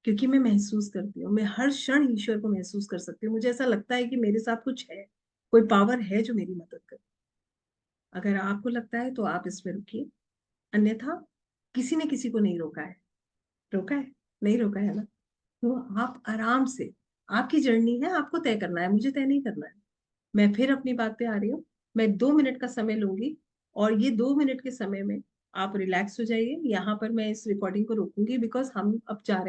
क्योंकि मैं महसूस करती हूँ। मैं हर क्षण ईश्वर को महसूस कर सकती हूँ। मुझे ऐसा लगता है कि मेरे साथ कुछ है, कोई पावर है जो मेरी मदद करे। अगर आपको लगता है तो आप इसमें रुकिए, अन्यथा किसी ने किसी को नहीं रोका है। रोका है? नहीं रोका है ना? तो आप आराम से, आपकी जर्नी है, आपको तय करना है, मुझे तय नहीं करना है। मैं फिर अपनी बात पे आ रही हूँ। मैं 2 मिनट का समय लूंगी, और ये 2 मिनट के समय में आप रिलैक्स हो जाइए। यहाँ पर मैं इस रिकॉर्डिंग को रोकूंगी, बिकॉज हम अब जा रहे हैं।